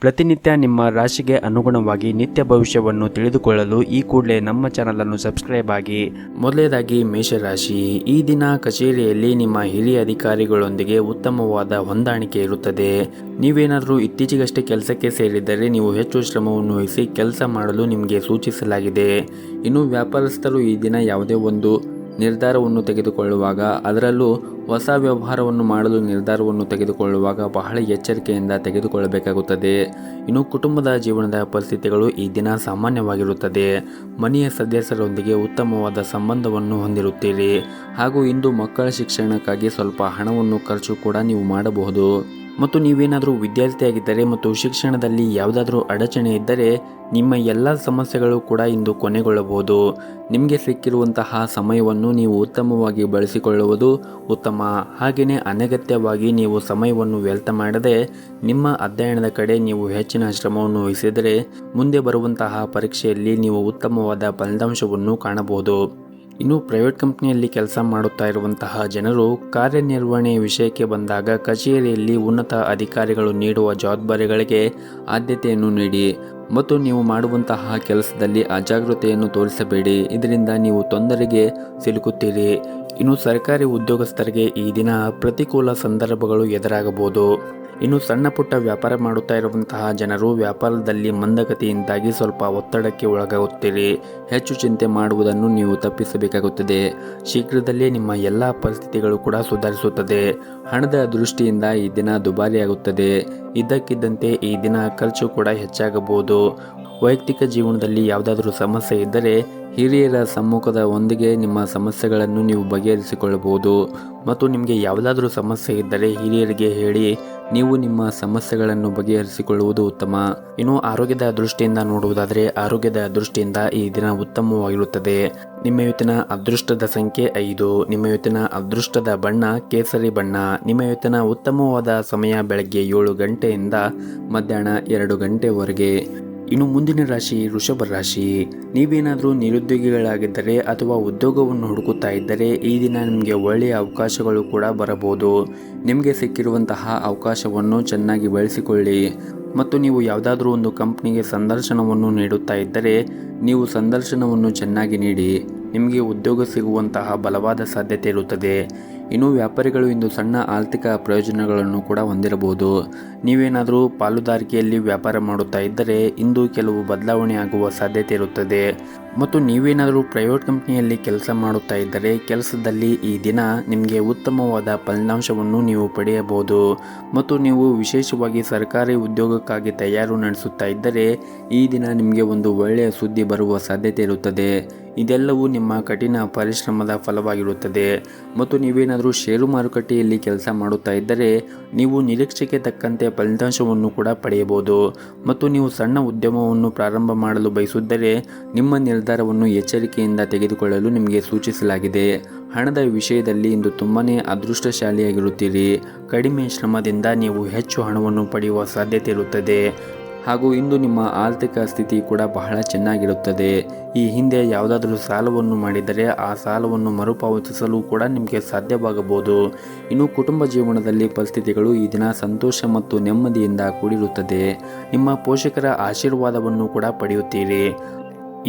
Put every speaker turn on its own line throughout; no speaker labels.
ಪ್ರತಿನಿತ್ಯ ನಿಮ್ಮ ರಾಶಿಗೆ ಅನುಗುಣವಾಗಿ ನಿತ್ಯ ಭವಿಷ್ಯವನ್ನು ತಿಳಿದುಕೊಳ್ಳಲು ಈ ಕೂಡಲೇ ನಮ್ಮ ಚಾನಲನ್ನು ಸಬ್ಸ್ಕ್ರೈಬ್ ಆಗಿ. ಮೊದಲನೇದಾಗಿ ಮೇಷರಾಶಿ. ಈ ದಿನ ಕಚೇರಿಯಲ್ಲಿ ನಿಮ್ಮ ಹಿರಿಯ ಅಧಿಕಾರಿಗಳೊಂದಿಗೆ ಉತ್ತಮವಾದ ಹೊಂದಾಣಿಕೆ ಇರುತ್ತದೆ. ನೀವೇನಾದರೂ ಇತ್ತೀಚೆಗಷ್ಟೇ ಕೆಲಸಕ್ಕೆ ಸೇರಿದ್ದರೆ ನೀವು ಹೆಚ್ಚು ಶ್ರಮವನ್ನು ವಹಿಸಿ ಕೆಲಸ ಮಾಡಲು ನಿಮಗೆ ಸೂಚಿಸಲಾಗಿದೆ. ಇನ್ನು ವ್ಯಾಪಾರಸ್ಥರು ಈ ದಿನ ಯಾವುದೇ ಒಂದು ನಿರ್ಧಾರವನ್ನು ತೆಗೆದುಕೊಳ್ಳುವಾಗ, ಅದರಲ್ಲೂ ಹೊಸ ವ್ಯವಹಾರವನ್ನು ಮಾಡಲು ನಿರ್ಧಾರವನ್ನು ತೆಗೆದುಕೊಳ್ಳುವಾಗ ಬಹಳ ಎಚ್ಚರಿಕೆಯಿಂದ ತೆಗೆದುಕೊಳ್ಳಬೇಕಾಗುತ್ತದೆ. ಇನ್ನು ಕುಟುಂಬದ ಜೀವನದ ಪರಿಸ್ಥಿತಿಗಳು ಈ ದಿನ ಸಾಮಾನ್ಯವಾಗಿರುತ್ತದೆ. ಮನೆಯ ಸದಸ್ಯರೊಂದಿಗೆ ಉತ್ತಮವಾದ ಸಂಬಂಧವನ್ನು ಹೊಂದಿರುತ್ತೀರಿ. ಹಾಗೂ ಇಂದು ಮಕ್ಕಳ ಶಿಕ್ಷಣಕ್ಕಾಗಿ ಸ್ವಲ್ಪ ಹಣವನ್ನು ಖರ್ಚು ಕೂಡ ನೀವು ಮಾಡಬಹುದು. ಮತ್ತು ನೀವೇನಾದರೂ ವಿದ್ಯಾರ್ಥಿಯಾಗಿದ್ದರೆ ಮತ್ತು ಶಿಕ್ಷಣದಲ್ಲಿ ಯಾವುದಾದ್ರೂ ಅಡಚಣೆ ಇದ್ದರೆ ನಿಮ್ಮ ಎಲ್ಲ ಸಮಸ್ಯೆಗಳು ಕೂಡ ಇಂದು ಕೊನೆಗೊಳ್ಳಬಹುದು. ನಿಮಗೆ ಸಿಕ್ಕಿರುವಂತಹ ಸಮಯವನ್ನು ನೀವು ಉತ್ತಮವಾಗಿ ಬಳಸಿಕೊಳ್ಳುವುದು ಉತ್ತಮ. ಹಾಗೆಯೇ ಅನಗತ್ಯವಾಗಿ ನೀವು ಸಮಯವನ್ನು ವ್ಯರ್ಥ ಮಾಡದೆ ನಿಮ್ಮ ಅಧ್ಯಯನದ ಕಡೆ ನೀವು ಹೆಚ್ಚಿನ ಶ್ರಮವನ್ನು ವಹಿಸಿದರೆ ಮುಂದೆ ಬರುವಂತಹ ಪರೀಕ್ಷೆಯಲ್ಲಿ ನೀವು ಉತ್ತಮವಾದ ಫಲಿತಾಂಶವನ್ನು ಕಾಣಬಹುದು. ಇನ್ನು ಪ್ರೈವೇಟ್ ಕಂಪ್ನಿಯಲ್ಲಿ ಕೆಲಸ ಮಾಡುತ್ತಾ ಇರುವಂತಹ ಜನರು ಕಾರ್ಯನಿರ್ವಹಣೆಯ ವಿಷಯಕ್ಕೆ ಬಂದಾಗ ಕಚೇರಿಯಲ್ಲಿ ಉನ್ನತ ಅಧಿಕಾರಿಗಳು ನೀಡುವ ಜವಾಬ್ದಾರಿಗಳಿಗೆ ಆದ್ಯತೆಯನ್ನು ನೀಡಿ ಮತ್ತು ನೀವು ಮಾಡುವಂತಹ ಕೆಲಸದಲ್ಲಿ ಅಜಾಗೃತೆಯನ್ನು ತೋರಿಸಬೇಡಿ. ಇದರಿಂದ ನೀವು ತೊಂದರೆಗೆ ಸಿಲುಕುತ್ತೀರಿ. ಇನ್ನು ಸರ್ಕಾರಿ ಉದ್ಯೋಗಸ್ಥರಿಗೆ ಈ ದಿನ ಪ್ರತಿಕೂಲ ಸಂದರ್ಭಗಳು ಎದುರಾಗಬಹುದು. ಇನ್ನು ಸಣ್ಣ ಪುಟ್ಟ ವ್ಯಾಪಾರ ಮಾಡುತ್ತಾ ಇರುವಂತಹ ಜನರು ವ್ಯಾಪಾರದಲ್ಲಿ ಮಂದಗತಿಯಿಂದಾಗಿ ಸ್ವಲ್ಪ ಒತ್ತಡಕ್ಕೆ ಒಳಗಾಗುತ್ತೀರಿ. ಹೆಚ್ಚು ಚಿಂತೆ ಮಾಡುವುದನ್ನು ನೀವು ತಪ್ಪಿಸಬೇಕಾಗುತ್ತದೆ. ಶೀಘ್ರದಲ್ಲೇ ನಿಮ್ಮ ಎಲ್ಲ ಪರಿಸ್ಥಿತಿಗಳು ಕೂಡ ಸುಧಾರಿಸುತ್ತದೆ. ಹಣದ ದೃಷ್ಟಿಯಿಂದ ಈ ದಿನ ದುಬಾರಿಯಾಗುತ್ತದೆ. ಇದ್ದಕ್ಕಿದ್ದಂತೆ ಈ ದಿನ ಖರ್ಚು ಕೂಡ ಹೆಚ್ಚಾಗಬಹುದು. ವೈಯಕ್ತಿಕ ಜೀವನದಲ್ಲಿ ಯಾವುದಾದ್ರೂ ಸಮಸ್ಯೆ ಇದ್ದರೆ ಹಿರಿಯರ ಸಮ್ಮುಖದ ಒಂದಿಗೆ ನಿಮ್ಮ ಸಮಸ್ಯೆಗಳನ್ನು ನೀವು ಬಗೆಹರಿಸಿಕೊಳ್ಳಬಹುದು. ಮತ್ತು ನಿಮಗೆ ಯಾವುದಾದ್ರೂ ಸಮಸ್ಯೆ ಇದ್ದರೆ ಹಿರಿಯರಿಗೆ ಹೇಳಿ ನೀವು ನಿಮ್ಮ ಸಮಸ್ಯೆಗಳನ್ನು ಬಗೆಹರಿಸಿಕೊಳ್ಳುವುದು ಉತ್ತಮ. ಇನ್ನು ಆರೋಗ್ಯದ ದೃಷ್ಟಿಯಿಂದ ನೋಡುವುದಾದರೆ ಆರೋಗ್ಯದ ದೃಷ್ಟಿಯಿಂದ ಈ ದಿನ ಉತ್ತಮವಾಗಿರುತ್ತದೆ. ನಿಮ್ಮ ಇವತ್ತಿನ ಅದೃಷ್ಟದ ಸಂಖ್ಯೆ 5. ನಿಮ್ಮ ಇವತ್ತಿನ ಅದೃಷ್ಟದ ಬಣ್ಣ ಕೇಸರಿ ಬಣ್ಣ. ನಿಮ್ಮ ಇವತ್ತಿನ ಉತ್ತಮವಾದ ಸಮಯ ಬೆಳಗ್ಗೆ 7 ಗಂಟೆಯಿಂದ ಮಧ್ಯಾಹ್ನ 2 ಗಂಟೆವರೆಗೆ. ಇನ್ನು ಮುಂದಿನ ರಾಶಿ ವೃಷಭ ರಾಶಿ. ನೀವೇನಾದರೂ ನಿರುದ್ಯೋಗಿಗಳಾಗಿದ್ದರೆ ಅಥವಾ ಉದ್ಯೋಗವನ್ನು ಹುಡುಕುತ್ತಾ ಇದ್ದರೆ ಈ ದಿನ ನಿಮಗೆ ಒಳ್ಳೆಯ ಅವಕಾಶಗಳು ಕೂಡ ಬರಬಹುದು. ನಿಮಗೆ ಸಿಕ್ಕಿರುವಂತಹ ಅವಕಾಶವನ್ನು ಚೆನ್ನಾಗಿ ಬಳಸಿಕೊಳ್ಳಿ. ಮತ್ತು ನೀವು ಯಾವುದಾದ್ರೂ ಒಂದು ಕಂಪ್ನಿಗೆ ಸಂದರ್ಶನವನ್ನು ನೀಡುತ್ತಾ ಇದ್ದರೆ ನೀವು ಸಂದರ್ಶನವನ್ನು ಚೆನ್ನಾಗಿ ನೀಡಿ. ನಿಮಗೆ ಉದ್ಯೋಗ ಸಿಗುವಂತಹ ಬಲವಾದ ಸಾಧ್ಯತೆ ಇರುತ್ತದೆ. ಇನ್ನು ವ್ಯಾಪಾರಿಗಳು ಇಂದು ಸಣ್ಣ ಆರ್ಥಿಕ ಪ್ರಯೋಜನಗಳನ್ನು ಕೂಡ ಹೊಂದಿರಬಹುದು. ನೀವೇನಾದರೂ ಪಾಲುದಾರಿಕೆಯಲ್ಲಿ ವ್ಯಾಪಾರ ಮಾಡುತ್ತಾ ಇದ್ದರೆ ಇಂದು ಕೆಲವು ಬದಲಾವಣೆ ಆಗುವ ಸಾಧ್ಯತೆ ಇರುತ್ತದೆ. ಮತ್ತು ನೀವೇನಾದರೂ ಪ್ರೈವೇಟ್ ಕಂಪ್ನಿಯಲ್ಲಿ ಕೆಲಸ ಮಾಡುತ್ತಾ ಇದ್ದರೆ ಕೆಲಸದಲ್ಲಿ ಈ ದಿನ ನಿಮಗೆ ಉತ್ತಮವಾದ ಫಲಿತಾಂಶವನ್ನು ನೀವು ಪಡೆಯಬಹುದು. ಮತ್ತು ನೀವು ವಿಶೇಷವಾಗಿ ಸರ್ಕಾರಿ ಉದ್ಯೋಗಕ್ಕಾಗಿ ತಯಾರು ನಡೆಸುತ್ತಾ ಇದ್ದರೆ ಈ ದಿನ ನಿಮಗೆ ಒಂದು ಒಳ್ಳೆಯ ಸುದ್ದಿ ಬರುವ ಸಾಧ್ಯತೆ ಇರುತ್ತದೆ. ಇದೆಲ್ಲವೂ ನಿಮ್ಮ ಕಠಿಣ ಪರಿಶ್ರಮದ ಫಲವಾಗಿರುತ್ತದೆ. ಮತ್ತು ನೀವೇನಾದರೂ ಷೇರು ಮಾರುಕಟ್ಟೆಯಲ್ಲಿ ಕೆಲಸ ಮಾಡುತ್ತಾ ಇದ್ದರೆ ನೀವು ನಿರೀಕ್ಷೆಗೆ ತಕ್ಕಂತೆ ಫಲಿತಾಂಶವನ್ನು ಕೂಡ ಪಡೆಯಬಹುದು. ಮತ್ತು ನೀವು ಸಣ್ಣ ಉದ್ಯಮವನ್ನು ಪ್ರಾರಂಭ ಮಾಡಲು ಬಯಸಿದ್ದರೆ ನಿಮ್ಮ ನಿರ್ಧಾರವನ್ನು ಎಚ್ಚರಿಕೆಯಿಂದ ತೆಗೆದುಕೊಳ್ಳಲು ನಿಮಗೆ ಸೂಚಿಸಲಾಗಿದೆ. ಹಣದ ವಿಷಯದಲ್ಲಿ ಇಂದು ತುಂಬಾನೇ ಅದೃಷ್ಟಶಾಲಿಯಾಗಿರುತ್ತೀರಿ. ಕಡಿಮೆ ಶ್ರಮದಿಂದ ನೀವು ಹೆಚ್ಚು ಹಣವನ್ನು ಪಡೆಯುವ ಸಾಧ್ಯತೆ ಇರುತ್ತದೆ. ಹಾಗೂ ಇಂದು ನಿಮ್ಮ ಆರ್ಥಿಕ ಸ್ಥಿತಿ ಕೂಡ ಬಹಳ ಚೆನ್ನಾಗಿರುತ್ತದೆ. ಈ ಹಿಂದೆ ಯಾವುದಾದ್ರೂ ಸಾಲವನ್ನು ಮಾಡಿದರೆ ಆ ಸಾಲವನ್ನು ಮರುಪಾವತಿಸಲು ಕೂಡ ನಿಮಗೆ ಸಾಧ್ಯವಾಗಬಹುದು. ಇನ್ನು ಕುಟುಂಬ ಜೀವನದಲ್ಲಿ ಪರಿಸ್ಥಿತಿಗಳು ಈ ದಿನ ಸಂತೋಷ ಮತ್ತು ನೆಮ್ಮದಿಯಿಂದ ಕೂಡಿರುತ್ತದೆ. ನಿಮ್ಮ ಪೋಷಕರ ಆಶೀರ್ವಾದವನ್ನು ಕೂಡ ಪಡೆಯುತ್ತೀರಿ.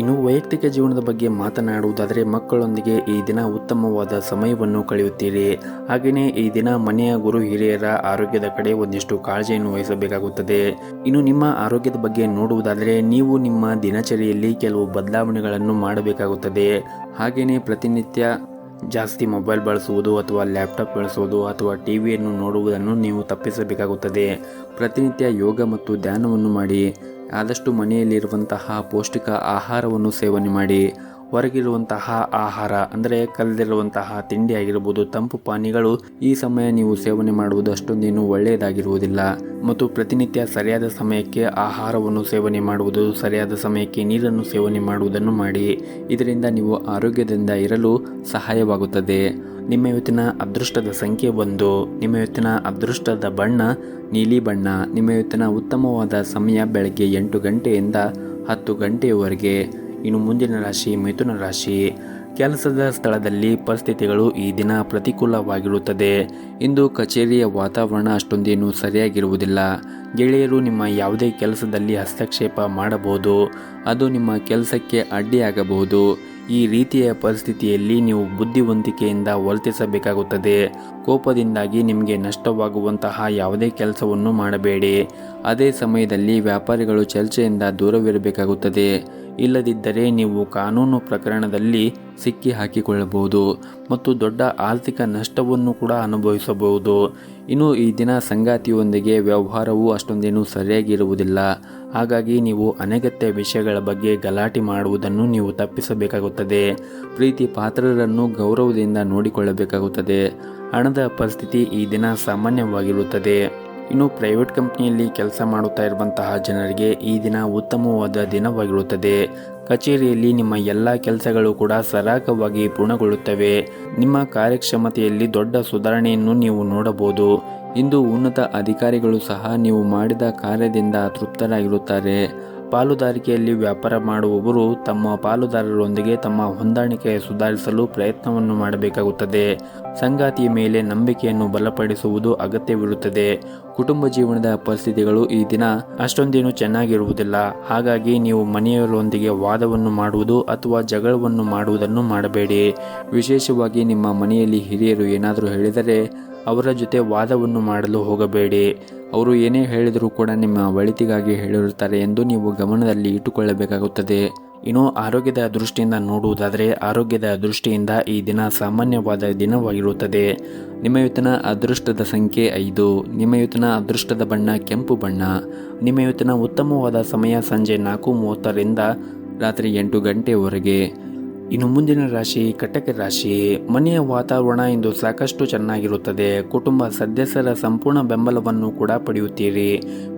ಇನ್ನು ವೈಯಕ್ತಿಕ ಜೀವನದ ಬಗ್ಗೆ ಮಾತನಾಡುವುದಾದರೆ ಮಕ್ಕಳೊಂದಿಗೆ ಈ ದಿನ ಉತ್ತಮವಾದ ಸಮಯವನ್ನು ಕಳೆಯುತ್ತೀರಿ. ಹಾಗೆಯೇ ಈ ದಿನ ಮನೆಯ ಗುರು ಹಿರಿಯರ ಆರೋಗ್ಯದ ಕಡೆ ಒಂದಿಷ್ಟು ಕಾಳಜಿಯನ್ನು ವಹಿಸಬೇಕಾಗುತ್ತದೆ. ಇನ್ನು ನಿಮ್ಮ ಆರೋಗ್ಯದ ಬಗ್ಗೆ ನೋಡುವುದಾದರೆ ನೀವು ನಿಮ್ಮ ದಿನಚರಿಯಲ್ಲಿ ಕೆಲವು ಬದಲಾವಣೆಗಳನ್ನು ಮಾಡಬೇಕಾಗುತ್ತದೆ. ಹಾಗೆಯೇ ಪ್ರತಿನಿತ್ಯ ಜಾಸ್ತಿ ಮೊಬೈಲ್ ಬಳಸುವುದು ಅಥವಾ ಲ್ಯಾಪ್ಟಾಪ್ ಬಳಸುವುದು ಅಥವಾ ಟಿವಿಯನ್ನು ನೋಡುವುದನ್ನು ನೀವು ತಪ್ಪಿಸಬೇಕಾಗುತ್ತದೆ. ಪ್ರತಿನಿತ್ಯ ಯೋಗ ಮತ್ತು ಧ್ಯಾನವನ್ನು ಮಾಡಿ. ಆದಷ್ಟು ಮನೆಯಲ್ಲಿರುವಂತಹ ಪೌಷ್ಟಿಕ ಆಹಾರವನ್ನು ಸೇವನೆ ಮಾಡಿ. ಹೊರಗಿರುವಂತಹ ಆಹಾರ ಅಂದರೆ ಕಲದಿರುವಂತಹ ತಿಂಡಿ ಆಗಿರಬಹುದು, ತಂಪು ಪಾನೀಯಗಳು ಈ ಸಮಯ ನೀವು ಸೇವನೆ ಮಾಡುವುದು ಅಷ್ಟೊಂದೇನು ಒಳ್ಳೆಯದಾಗಿರುವುದಿಲ್ಲ. ಮತ್ತು ಪ್ರತಿನಿತ್ಯ ಸರಿಯಾದ ಸಮಯಕ್ಕೆ ಆಹಾರವನ್ನು ಸೇವನೆ ಮಾಡುವುದು, ಸರಿಯಾದ ಸಮಯಕ್ಕೆ ನೀರನ್ನು ಸೇವನೆ ಮಾಡುವುದನ್ನು ಮಾಡಿ. ಇದರಿಂದ ನೀವು ಆರೋಗ್ಯದಿಂದ ಇರಲು ಸಹಾಯವಾಗುತ್ತದೆ. ನಿಮ್ಮ ಇವತ್ತಿನ ಅದೃಷ್ಟದ ಸಂಖ್ಯೆ 1. ನಿಮ್ಮ ಇವತ್ತಿನ ಅದೃಷ್ಟದ ಬಣ್ಣ ನೀಲಿ ಬಣ್ಣ. ನಿಮ್ಮ ಇವತ್ತಿನ ಉತ್ತಮವಾದ ಸಮಯ ಬೆಳಗ್ಗೆ 8 ಗಂಟೆಯಿಂದ 10 ಗಂಟೆಯವರೆಗೆ. ಇನ್ನು ಮುಂದಿನ ರಾಶಿ ಮಿಥುನ ರಾಶಿ. ಕೆಲಸದ ಸ್ಥಳದಲ್ಲಿ ಪರಿಸ್ಥಿತಿಗಳು ಈ ದಿನ ಪ್ರತಿಕೂಲವಾಗಿರುತ್ತದೆ. ಇಂದು ಕಚೇರಿಯ ವಾತಾವರಣ ಅಷ್ಟೊಂದೇನು ಸರಿಯಾಗಿರುವುದಿಲ್ಲ. ಗೆಳೆಯರು ನಿಮ್ಮ ಯಾವುದೇ ಕೆಲಸದಲ್ಲಿ ಹಸ್ತಕ್ಷೇಪ ಮಾಡಬಹುದು, ಅದು ನಿಮ್ಮ ಕೆಲಸಕ್ಕೆ ಅಡ್ಡಿಯಾಗಬಹುದು. ಈ ರೀತಿಯ ಪರಿಸ್ಥಿತಿಯಲ್ಲಿ ನೀವು ಬುದ್ಧಿವಂತಿಕೆಯಿಂದ ವರ್ತಿಸಬೇಕಾಗುತ್ತದೆ. ಕೋಪದಿಂದಾಗಿ ನಿಮಗೆ ನಷ್ಟವಾಗುವಂತಹ ಯಾವುದೇ ಕೆಲಸವನ್ನು ಮಾಡಬೇಡಿ. ಅದೇ ಸಮಯದಲ್ಲಿ ವ್ಯಾಪಾರಿಗಳು ಚರ್ಚೆಯಿಂದ ದೂರವಿರಬೇಕಾಗುತ್ತದೆ. ಇಲ್ಲದಿದ್ದರೆ ನೀವು ಕಾನೂನು ಪ್ರಕರಣದಲ್ಲಿ ಸಿಕ್ಕಿ ಹಾಕಿಕೊಳ್ಳಬಹುದು ಮತ್ತು ದೊಡ್ಡ ಆರ್ಥಿಕ ನಷ್ಟವನ್ನು ಕೂಡ ಅನುಭವಿಸಬಹುದು. ಇನ್ನು ಈ ದಿನ ಸಂಗಾತಿಯೊಂದಿಗೆ ವ್ಯವಹಾರವು ಅಷ್ಟೊಂದೇನು ಸರಿಯಾಗಿರುವುದಿಲ್ಲ. ಹಾಗಾಗಿ ನೀವು ಅನಗತ್ಯ ವಿಷಯಗಳ ಬಗ್ಗೆ ಗಲಾಟೆ ಮಾಡುವುದನ್ನು ನೀವು ತಪ್ಪಿಸಬೇಕಾಗುತ್ತದೆ. ಪ್ರೀತಿ ಪಾತ್ರರನ್ನು ಗೌರವದಿಂದ ನೋಡಿಕೊಳ್ಳಬೇಕಾಗುತ್ತದೆ. ಹಣದ ಪರಿಸ್ಥಿತಿ ಈ ದಿನ ಸಾಮಾನ್ಯವಾಗಿರುತ್ತದೆ. ಇನ್ನು ಪ್ರೈವೇಟ್ ಕಂಪ್ನಿಯಲ್ಲಿ ಕೆಲಸ ಮಾಡುತ್ತಾ ಇರುವಂತಹ ಜನರಿಗೆ ಈ ದಿನ ಉತ್ತಮವಾದ ದಿನವಾಗಿರುತ್ತದೆ. ಕಚೇರಿಯಲ್ಲಿ ನಿಮ್ಮ ಎಲ್ಲ ಕೆಲಸಗಳು ಕೂಡ ಸರಾಗವಾಗಿ ಪೂರ್ಣಗೊಳ್ಳುತ್ತವೆ. ನಿಮ್ಮ ಕಾರ್ಯಕ್ಷಮತೆಯಲ್ಲಿ ದೊಡ್ಡ ಸುಧಾರಣೆಯನ್ನು ನೀವು ನೋಡಬಹುದು. ಇಂದು ಉನ್ನತ ಅಧಿಕಾರಿಗಳು ಸಹ ನೀವು ಮಾಡಿದ ಕಾರ್ಯದಿಂದ ತೃಪ್ತರಾಗಿರುತ್ತಾರೆ. ಪಾಲುದಾರಿಕೆಯಲ್ಲಿ ವ್ಯಾಪಾರ ಮಾಡುವವರು ತಮ್ಮ ಪಾಲುದಾರರೊಂದಿಗೆ ತಮ್ಮ ಹೊಂದಾಣಿಕೆ ಸುಧಾರಿಸಲು ಪ್ರಯತ್ನವನ್ನು ಮಾಡಬೇಕಾಗುತ್ತದೆ. ಸಂಗಾತಿಯ ಮೇಲೆ ನಂಬಿಕೆಯನ್ನು ಬಲಪಡಿಸುವುದು ಅಗತ್ಯವಿರುತ್ತದೆ. ಕುಟುಂಬ ಜೀವನದ ಪರಿಸ್ಥಿತಿಗಳು ಈ ದಿನ ಅಷ್ಟೊಂದೇನು ಚೆನ್ನಾಗಿರುವುದಿಲ್ಲ. ಹಾಗಾಗಿ ನೀವು ಮನೆಯವರೊಂದಿಗೆ ವಾದವನ್ನು ಮಾಡುವುದು ಅಥವಾ ಜಗಳವನ್ನು ಮಾಡುವುದನ್ನು ಮಾಡಬೇಡಿ. ವಿಶೇಷವಾಗಿ ನಿಮ್ಮ ಮನೆಯಲ್ಲಿ ಹಿರಿಯರು ಏನಾದರೂ ಹೇಳಿದರೆ ಅವರ ಜೊತೆ ವಾದವನ್ನು ಮಾಡಲು ಹೋಗಬೇಡಿ. ಅವರು ಏನೇ ಹೇಳಿದರೂ ಕೂಡ ನಿಮ್ಮ ಒಳಿತಿಗಾಗಿ ಹೇಳಿರುತ್ತಾರೆ ಎಂದು ನೀವು ಗಮನದಲ್ಲಿ ಇಟ್ಟುಕೊಳ್ಳಬೇಕಾಗುತ್ತದೆ. ಇನ್ನು ಆರೋಗ್ಯದ ದೃಷ್ಟಿಯಿಂದ ನೋಡುವುದಾದರೆ ಆರೋಗ್ಯದ ದೃಷ್ಟಿಯಿಂದ ಈ ದಿನ ಸಾಮಾನ್ಯವಾದ ದಿನವಾಗಿರುತ್ತದೆ. ನಿಮ್ಮ ಇವತ್ತಿನ ಅದೃಷ್ಟದ ಸಂಖ್ಯೆ 5. ನಿಮ್ಮ ಇವತ್ತಿನ ಅದೃಷ್ಟದ ಬಣ್ಣ ಕೆಂಪು ಬಣ್ಣ. ನಿಮ್ಮ ಇವತ್ತಿನ ಉತ್ತಮವಾದ ಸಮಯ ಸಂಜೆ 4:30ರಿಂದ ರಾತ್ರಿ 8 ಗಂಟೆಯವರೆಗೆ. ಇನ್ನು ಮುಂದಿನ ರಾಶಿ ಕಟಕ ರಾಶಿ. ಮನೆಯ ವಾತಾವರಣ ಇಂದು ಸಾಕಷ್ಟು ಚೆನ್ನಾಗಿರುತ್ತದೆ. ಕುಟುಂಬ ಸದಸ್ಯರ ಸಂಪೂರ್ಣ ಬೆಂಬಲವನ್ನು ಕೂಡ ಪಡೆಯುತ್ತೀರಿ.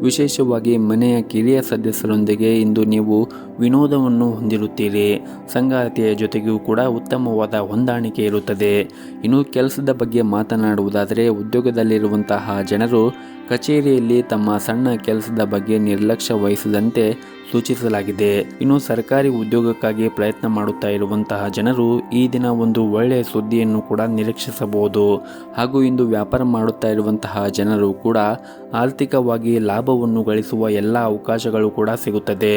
ವಿಶೇಷವಾಗಿ ಮನೆಯ ಕಿರಿಯ ಸದಸ್ಯರೊಂದಿಗೆ ಇಂದು ನೀವು ವಿನೋದವನ್ನು ಹೊಂದಿರುತ್ತೀರಿ. ಸಂಗಾತಿಯ ಜೊತೆಗೂ ಕೂಡ ಉತ್ತಮವಾದ ಹೊಂದಾಣಿಕೆ ಇರುತ್ತದೆ. ಇನ್ನು ಕೆಲಸದ ಬಗ್ಗೆ ಮಾತನಾಡುವುದಾದರೆ ಉದ್ಯೋಗದಲ್ಲಿರುವಂತಹ ಜನರು ಕಚೇರಿಯಲ್ಲಿ ತಮ್ಮ ಸಣ್ಣ ಕೆಲಸದ ಬಗ್ಗೆ ನಿರ್ಲಕ್ಷ್ಯ ವಹಿಸದಂತೆ ಸೂಚಿಸಲಾಗಿದೆ. ಇನ್ನು ಸರ್ಕಾರಿ ಉದ್ಯೋಗಕ್ಕಾಗಿ ಪ್ರಯತ್ನ ಮಾಡುತ್ತಾ ಇರುವಂತಹ ಜನರು ಈ ದಿನ ಒಂದು ಒಳ್ಳೆಯ ಸುದ್ದಿಯನ್ನು ಕೂಡ ನಿರೀಕ್ಷಿಸಬಹುದು. ಹಾಗೂ ಇಂದು ವ್ಯಾಪಾರ ಮಾಡುತ್ತಾ ಇರುವಂತಹ ಜನರು ಕೂಡ ಆರ್ಥಿಕವಾಗಿ ಲಾಭವನ್ನು ಗಳಿಸುವ ಎಲ್ಲ ಅವಕಾಶಗಳು ಕೂಡ ಸಿಗುತ್ತದೆ.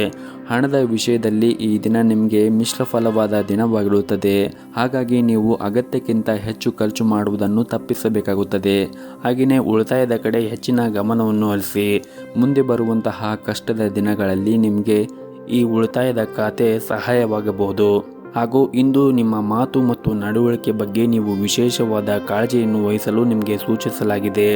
ಹಣದ ವಿಷಯದಲ್ಲಿ ಈ ದಿನ ನಿಮಗೆ ಮಿಶ್ರ ಫಲವಾದ ದಿನವಾಗಿರುತ್ತದೆ. ಹಾಗಾಗಿ ನೀವು ಅಗತ್ಯಕ್ಕಿಂತ ಹೆಚ್ಚು ಖರ್ಚು ಮಾಡುವುದನ್ನು ತಪ್ಪಿಸಬೇಕಾಗುತ್ತದೆ. ಹಾಗೆಯೇ ಉಳಿತಾಯದ ಕಡೆ ಹೆಚ್ಚಿನ ಗಮನವನ್ನು ಹರಿಸಿ. ಮುಂದೆ ಬರುವಂತಹ ಕಷ್ಟದ ದಿನಗಳಲ್ಲಿ ನಿಮಗೆ ಈ ಉಳಿತಾಯದ ಖಾತೆ ಸಹಾಯವಾಗಬಹುದು. ಹಾಗೂ ಇಂದು ನಿಮ್ಮ ಮಾತು ಮತ್ತು ನಡವಳಿಕೆ ಬಗ್ಗೆ ನೀವು ವಿಶೇಷವಾದ ಕಾಳಜಿಯನ್ನು ವಹಿಸಲು ನಿಮಗೆ ಸೂಚಿಸಲಾಗಿದೆ.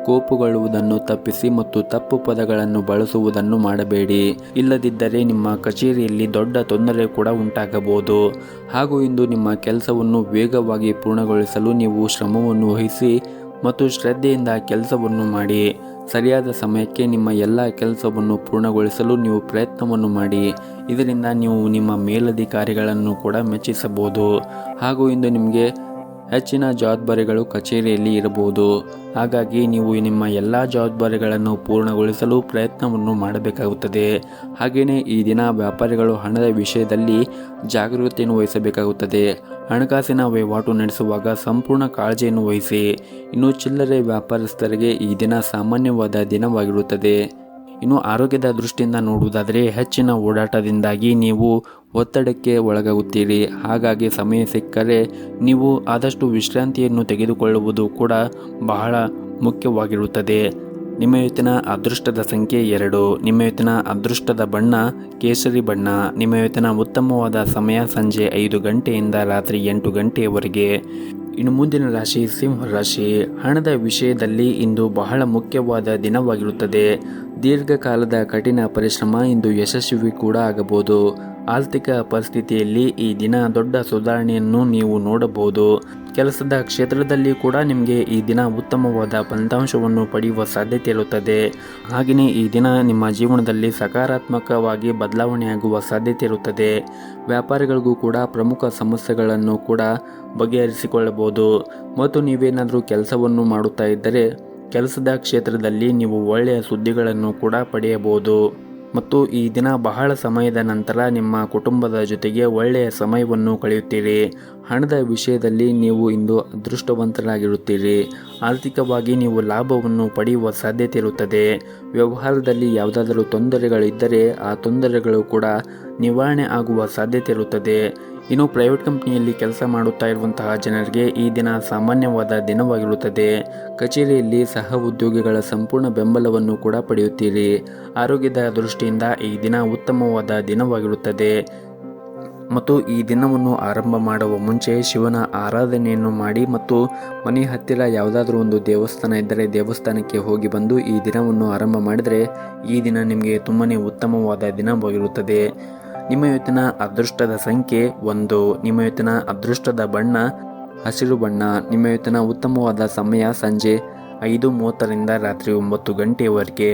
ಕೋಪಗೊಳ್ಳುವುದನ್ನು ತಪ್ಪಿಸಿ ಮತ್ತು ತಪ್ಪು ಪದಗಳನ್ನು ಬಳಸುವುದನ್ನು ಮಾಡಬೇಡಿ. ಇಲ್ಲದಿದ್ದರೆ ನಿಮ್ಮ ಕಚೇರಿಯಲ್ಲಿ ದೊಡ್ಡ ತೊಂದರೆ ಕೂಡ ಉಂಟಾಗಬಹುದು. ಹಾಗೂ ಇಂದು ನಿಮ್ಮ ಕೆಲಸವನ್ನು ವೇಗವಾಗಿ ಪೂರ್ಣಗೊಳಿಸಲು ನೀವು ಶ್ರಮವನ್ನು ವಹಿಸಿ ಮತ್ತು ಶ್ರದ್ಧೆಯಿಂದ ಕೆಲಸವನ್ನು ಮಾಡಿ. ಸರಿಯಾದ ಸಮಯಕ್ಕೆ ನಿಮ್ಮ ಎಲ್ಲ ಕೆಲಸವನ್ನು ಪೂರ್ಣಗೊಳಿಸಲು ನೀವು ಪ್ರಯತ್ನವನ್ನು ಮಾಡಿ. ಇದರಿಂದ ನೀವು ನಿಮ್ಮ ಮೇಲಧಿಕಾರಿಗಳನ್ನು ಕೂಡ ಮೆಚ್ಚಿಸಬಹುದು. ಹಾಗೂ ಇಂದು ನಿಮಗೆ ಹೆಚ್ಚಿನ ಜವಾಬ್ದಾರಿಗಳು ಕಚೇರಿಯಲ್ಲಿ ಇರಬಹುದು. ಹಾಗಾಗಿ ನೀವು ನಿಮ್ಮ ಎಲ್ಲ ಜವಾಬ್ದಾರಿಗಳನ್ನು ಪೂರ್ಣಗೊಳಿಸಲು ಪ್ರಯತ್ನವನ್ನು ಮಾಡಬೇಕಾಗುತ್ತದೆ. ಹಾಗೆಯೇ ಈ ದಿನ ವ್ಯಾಪಾರಿಗಳು ಹಣದ ವಿಷಯದಲ್ಲಿ ಜಾಗರೂಕತೆಯನ್ನು ವಹಿಸಬೇಕಾಗುತ್ತದೆ. ಹಣಕಾಸಿನ ವಹಿವಾಟು ನಡೆಸುವಾಗ ಸಂಪೂರ್ಣ ಕಾಳಜಿಯನ್ನು ವಹಿಸಿ. ಇನ್ನು ಚಿಲ್ಲರೆ ವ್ಯಾಪಾರಸ್ಥರಿಗೆ ಈ ದಿನ ಸಾಮಾನ್ಯವಾದ ದಿನವಾಗಿರುತ್ತದೆ. ಇನ್ನು ಆರೋಗ್ಯದ ದೃಷ್ಟಿಯಿಂದ ನೋಡುವುದಾದರೆ ಹೆಚ್ಚಿನ ಓಡಾಟದಿಂದಾಗಿ ನೀವು ಒತ್ತಡಕ್ಕೆ ಒಳಗಾಗುತ್ತೀರಿ. ಹಾಗಾಗಿ ಸಮಯ ಸಿಕ್ಕರೆ ನೀವು ಆದಷ್ಟು ವಿಶ್ರಾಂತಿಯನ್ನು ತೆಗೆದುಕೊಳ್ಳುವುದು ಕೂಡ ಬಹಳ ಮುಖ್ಯವಾಗಿರುತ್ತದೆ. ನಿಮ್ಮ ಇವತ್ತಿನ ಅದೃಷ್ಟದ ಸಂಖ್ಯೆ 2. ನಿಮ್ಮ ಇವತ್ತಿನ ಅದೃಷ್ಟದ ಬಣ್ಣ ಕೇಸರಿ ಬಣ್ಣ. ನಿಮ್ಮ ಇವತ್ತಿನ ಉತ್ತಮವಾದ ಸಮಯ ಸಂಜೆ 5 ಗಂಟೆಯಿಂದ ರಾತ್ರಿ 8 ಗಂಟೆಯವರೆಗೆ. ಇನ್ನು ಮುಂದಿನ ರಾಶಿ ಸಿಂಹ ರಾಶಿ. ಹಣದ ವಿಷಯದಲ್ಲಿ ಇಂದು ಬಹಳ ಮುಖ್ಯವಾದ ದಿನವಾಗಿರುತ್ತದೆ. ದೀರ್ಘಕಾಲದ ಕಠಿಣ ಪರಿಶ್ರಮ ಇಂದು ಯಶಸ್ವಿ ಕೂಡ ಆಗಬಹುದು. ಆರ್ಥಿಕ ಪರಿಸ್ಥಿತಿಯಲ್ಲಿ ಈ ದಿನ ದೊಡ್ಡ ಸುಧಾರಣೆಯನ್ನು ನೀವು ನೋಡಬಹುದು. ಕೆಲಸದ ಕ್ಷೇತ್ರದಲ್ಲಿ ಕೂಡ ನಿಮಗೆ ಈ ದಿನ ಉತ್ತಮವಾದ ಫಲಿತಾಂಶವನ್ನು ಪಡೆಯುವ ಸಾಧ್ಯತೆ ಇರುತ್ತದೆ. ಹಾಗೆಯೇ ಈ ದಿನ ನಿಮ್ಮ ಜೀವನದಲ್ಲಿ ಸಕಾರಾತ್ಮಕವಾಗಿ ಬದಲಾವಣೆಯಾಗುವ ಸಾಧ್ಯತೆ ಇರುತ್ತದೆ. ವ್ಯಾಪಾರಿಗಳಿಗೂ ಕೂಡ ಪ್ರಮುಖ ಸಮಸ್ಯೆಗಳನ್ನು ಕೂಡ ಬಗೆಹರಿಸಿಕೊಳ್ಳಬಹುದು. ಮತ್ತು ನೀವೇನಾದರೂ ಕೆಲಸವನ್ನು ಮಾಡುತ್ತಾ ಇದ್ದರೆ ಕೆಲಸದ ಕ್ಷೇತ್ರದಲ್ಲಿ ನೀವು ಒಳ್ಳೆಯ ಸುದ್ದಿಗಳನ್ನು ಕೂಡ ಪಡೆಯಬಹುದು. ಮತ್ತು ಈ ದಿನ ಬಹಳ ಸಮಯದ ನಂತರ ನಿಮ್ಮ ಕುಟುಂಬದ ಜೊತೆಗೆ ಒಳ್ಳೆಯ ಸಮಯವನ್ನು ಕಳೆಯುತ್ತೀರಿ. ಹಣದ ವಿಷಯದಲ್ಲಿ ನೀವು ಇಂದು ಅದೃಷ್ಟವಂತರಾಗಿರುತ್ತೀರಿ. ಆರ್ಥಿಕವಾಗಿ ನೀವು ಲಾಭವನ್ನು ಪಡೆಯುವ ಸಾಧ್ಯತೆ ಇರುತ್ತದೆ. ವ್ಯವಹಾರದಲ್ಲಿ ಯಾವುದಾದರೂ ತೊಂದರೆಗಳಿದ್ದರೆ ಆ ತೊಂದರೆಗಳು ಕೂಡ ನಿವಾರಣೆ ಆಗುವ ಸಾಧ್ಯತೆ ಇರುತ್ತದೆ. ಇನ್ನು ಪ್ರೈವೇಟ್ ಕಂಪ್ನಿಯಲ್ಲಿ ಕೆಲಸ ಮಾಡುತ್ತಾ ಇರುವಂತಹ ಜನರಿಗೆ ಈ ದಿನ ಸಾಮಾನ್ಯವಾದ ದಿನವಾಗಿರುತ್ತದೆ. ಕಚೇರಿಯಲ್ಲಿ ಸಹ ಉದ್ಯೋಗಿಗಳ ಸಂಪೂರ್ಣ ಬೆಂಬಲವನ್ನು ಕೂಡ ಪಡೆಯುತ್ತೀರಿ. ಆರೋಗ್ಯದ ದೃಷ್ಟಿಯಿಂದ ಈ ದಿನ ಉತ್ತಮವಾದ ದಿನವಾಗಿರುತ್ತದೆ. ಮತ್ತು ಈ ದಿನವನ್ನು ಆರಂಭ ಮಾಡುವ ಮುಂಚೆ ಶಿವನ ಆರಾಧನೆಯನ್ನು ಮಾಡಿ ಮತ್ತು ಮನೆ ಹತ್ತಿರ ಯಾವುದಾದ್ರೂ ಒಂದು ದೇವಸ್ಥಾನ ಇದ್ದರೆ ದೇವಸ್ಥಾನಕ್ಕೆ ಹೋಗಿ ಬಂದು ಈ ದಿನವನ್ನು ಆರಂಭ ಮಾಡಿದರೆ ಈ ದಿನ ನಿಮಗೆ ತುಂಬಾ ಉತ್ತಮವಾದ ದಿನವಾಗಿರುತ್ತದೆ. ನಿಮ್ಮ ಇವತ್ತಿನ ಅದೃಷ್ಟದ ಸಂಖ್ಯೆ 1. ನಿಮ್ಮ ಇವತ್ತಿನ ಅದೃಷ್ಟದ ಬಣ್ಣ ಹಸಿರು ಬಣ್ಣ. ನಿಮ್ಮ ಇವತ್ತಿನ ಉತ್ತಮವಾದ ಸಮಯ ಸಂಜೆ 5:30ರಿಂದ ರಾತ್ರಿ 9 ಗಂಟೆಯವರೆಗೆ.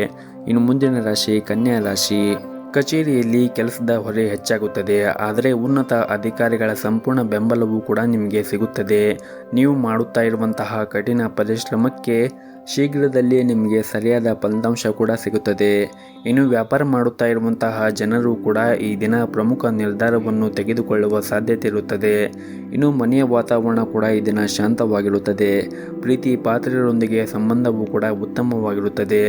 ಇನ್ನು ಮುಂದಿನ ರಾಶಿ ಕನ್ಯಾ ರಾಶಿ. ಕಚೇರಿಯಲ್ಲಿ ಕೆಲಸದ ಹೊರೆ ಹೆಚ್ಚಾಗುತ್ತದೆ, ಆದರೆ ಉನ್ನತ ಅಧಿಕಾರಿಗಳ ಸಂಪೂರ್ಣ ಬೆಂಬಲವೂ ಕೂಡ ನಿಮಗೆ ಸಿಗುತ್ತದೆ. ನೀವು ಮಾಡುತ್ತಾ ಇರುವಂತಹ ಕಠಿಣ ಪರಿಶ್ರಮಕ್ಕೆ ಶೀಘ್ರದಲ್ಲೇ ನಿಮಗೆ ಸರಿಯಾದ ಫಲಿತಾಂಶ ಕೂಡ ಸಿಗುತ್ತದೆ. ಇನ್ನು ವ್ಯಾಪಾರ ಮಾಡುತ್ತಾ ಇರುವಂತಹ ಜನರು ಕೂಡ ಈ ದಿನ ಪ್ರಮುಖ ನಿರ್ಧಾರವನ್ನು ತೆಗೆದುಕೊಳ್ಳುವ ಸಾಧ್ಯತೆ ಇರುತ್ತದೆ. ಇನ್ನು ಮನೆಯ ವಾತಾವರಣ ಕೂಡ ಈ ದಿನ ಶಾಂತವಾಗಿರುತ್ತದೆ. ಪ್ರೀತಿ ಪಾತ್ರರೊಂದಿಗೆ ಸಂಬಂಧವೂ ಕೂಡ ಉತ್ತಮವಾಗಿರುತ್ತದೆ.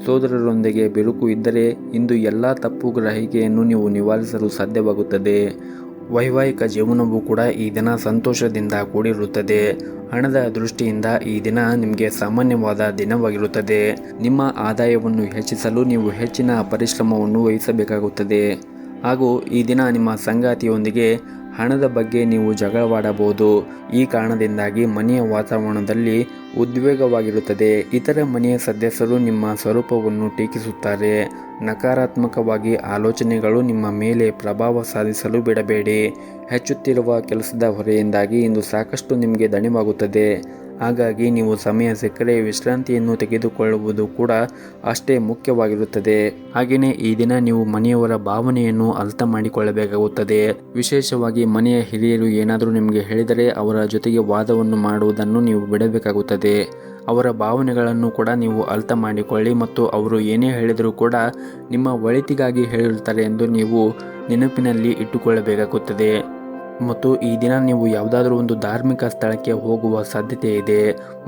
ಸೋದರರೊಂದಿಗೆ ಬಿರುಕು ಇದ್ದರೆ ಇಂದು ಎಲ್ಲ ತಪ್ಪು ಗ್ರಹಿಕೆಯನ್ನು ನೀವು ನಿವಾರಿಸಲು ಸಾಧ್ಯವಾಗುತ್ತದೆ. ವೈವಾಹಿಕ ಜೀವನವೂ ಕೂಡ ಈ ದಿನ ಸಂತೋಷದಿಂದ ಕೂಡಿರುತ್ತದೆ. ಹಣದ ದೃಷ್ಟಿಯಿಂದ ಈ ದಿನ ನಿಮಗೆ ಸಾಮಾನ್ಯವಾದ ದಿನವಾಗಿರುತ್ತದೆ. ನಿಮ್ಮ ಆದಾಯವನ್ನು ಹೆಚ್ಚಿಸಲು ನೀವು ಹೆಚ್ಚಿನ ಪರಿಶ್ರಮವನ್ನು ವಹಿಸಬೇಕಾಗುತ್ತದೆ. ಹಾಗೂ ಈ ದಿನ ನಿಮ್ಮ ಸಂಗಾತಿಯೊಂದಿಗೆ ಹಣದ ಬಗ್ಗೆ ನೀವು ಜಗಳವಾಡಬಹುದು. ಈ ಕಾರಣದಿಂದಾಗಿ ಮನೆಯ ವಾತಾವರಣದಲ್ಲಿ ಉದ್ವೇಗವಾಗಿರುತ್ತದೆ. ಇತರ ಮನೆಯ ಸದಸ್ಯರು ನಿಮ್ಮ ಸ್ವರೂಪವನ್ನು ಟೀಕಿಸುತ್ತಾರೆ. ನಕಾರಾತ್ಮಕವಾಗಿ ಆಲೋಚನೆಗಳು ನಿಮ್ಮ ಮೇಲೆ ಪ್ರಭಾವ ಸಾಧಿಸಲು ಬಿಡಬೇಡಿ. ಹೆಚ್ಚುತ್ತಿರುವ ಕೆಲಸದ ಹೊರೆಯಿಂದಾಗಿ ಇಂದು ಸಾಕಷ್ಟು ನಿಮಗೆ ದಣಿವಾಗುತ್ತದೆ. ಹಾಗಾಗಿ ನೀವು ಸಮಯ ಸಿಕ್ಕರೆ ವಿಶ್ರಾಂತಿಯನ್ನು ತೆಗೆದುಕೊಳ್ಳುವುದು ಕೂಡ ಅಷ್ಟೇ ಮುಖ್ಯವಾಗಿರುತ್ತದೆ. ಹಾಗೆಯೇ ಈ ದಿನ ನೀವು ಮನೆಯವರ ಭಾವನೆಯನ್ನು ಅರ್ಥ ಮಾಡಿಕೊಳ್ಳಬೇಕಾಗುತ್ತದೆ. ವಿಶೇಷವಾಗಿ ಮನೆಯ ಹಿರಿಯರು ಏನಾದರೂ ನಿಮಗೆ ಹೇಳಿದರೆ ಅವರ ಜೊತೆಗೆ ವಾದವನ್ನು ಮಾಡುವುದನ್ನು ನೀವು ಬಿಡಬೇಕಾಗುತ್ತದೆ. ಅವರ ಭಾವನೆಗಳನ್ನು ಕೂಡ ನೀವು ಅರ್ಥ ಮಾಡಿಕೊಳ್ಳಿ ಮತ್ತು ಅವರು ಏನೇ ಹೇಳಿದರೂ ಕೂಡ ನಿಮ್ಮ ಒಳಿತಿಗಾಗಿ ಹೇಳಿರುತ್ತಾರೆ ಎಂದು ನೀವು ನೆನಪಿನಲ್ಲಿ ಇಟ್ಟುಕೊಳ್ಳಬೇಕಾಗುತ್ತದೆ. ಮತ್ತು ಈ ದಿನ ನೀವು ಯಾವುದಾದ್ರೂ ಒಂದು ಧಾರ್ಮಿಕ ಸ್ಥಳಕ್ಕೆ ಹೋಗುವ ಸಾಧ್ಯತೆ ಇದೆ.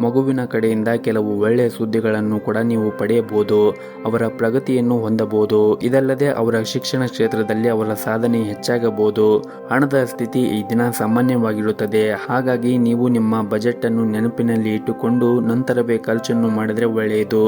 ಮಗುವಿನ ಕಡೆಯಿಂದ ಕೆಲವು ಒಳ್ಳೆಯ ಸುದ್ದಿಗಳನ್ನು ಕೂಡ ನೀವು ಪಡೆಯಬಹುದು. ಅವರ ಪ್ರಗತಿಯನ್ನು ಹೊಂದಬಹುದು. ಇದಲ್ಲದೆ ಅವರ ಶಿಕ್ಷಣ ಕ್ಷೇತ್ರದಲ್ಲಿ ಅವರ ಸಾಧನೆ ಹೆಚ್ಚಾಗಬಹುದು. ಹಣದ ಸ್ಥಿತಿ ಈ ದಿನ ಸಾಮಾನ್ಯವಾಗಿರುತ್ತದೆ. ಹಾಗಾಗಿ ನೀವು ನಿಮ್ಮ ಬಜೆಟ್ ಅನ್ನು ನೆನಪಿನಲ್ಲಿ ಇಟ್ಟುಕೊಂಡು ನಂತರವೇ ಖರ್ಚನ್ನು ಮಾಡಿದರೆ ಒಳ್ಳೆಯದು.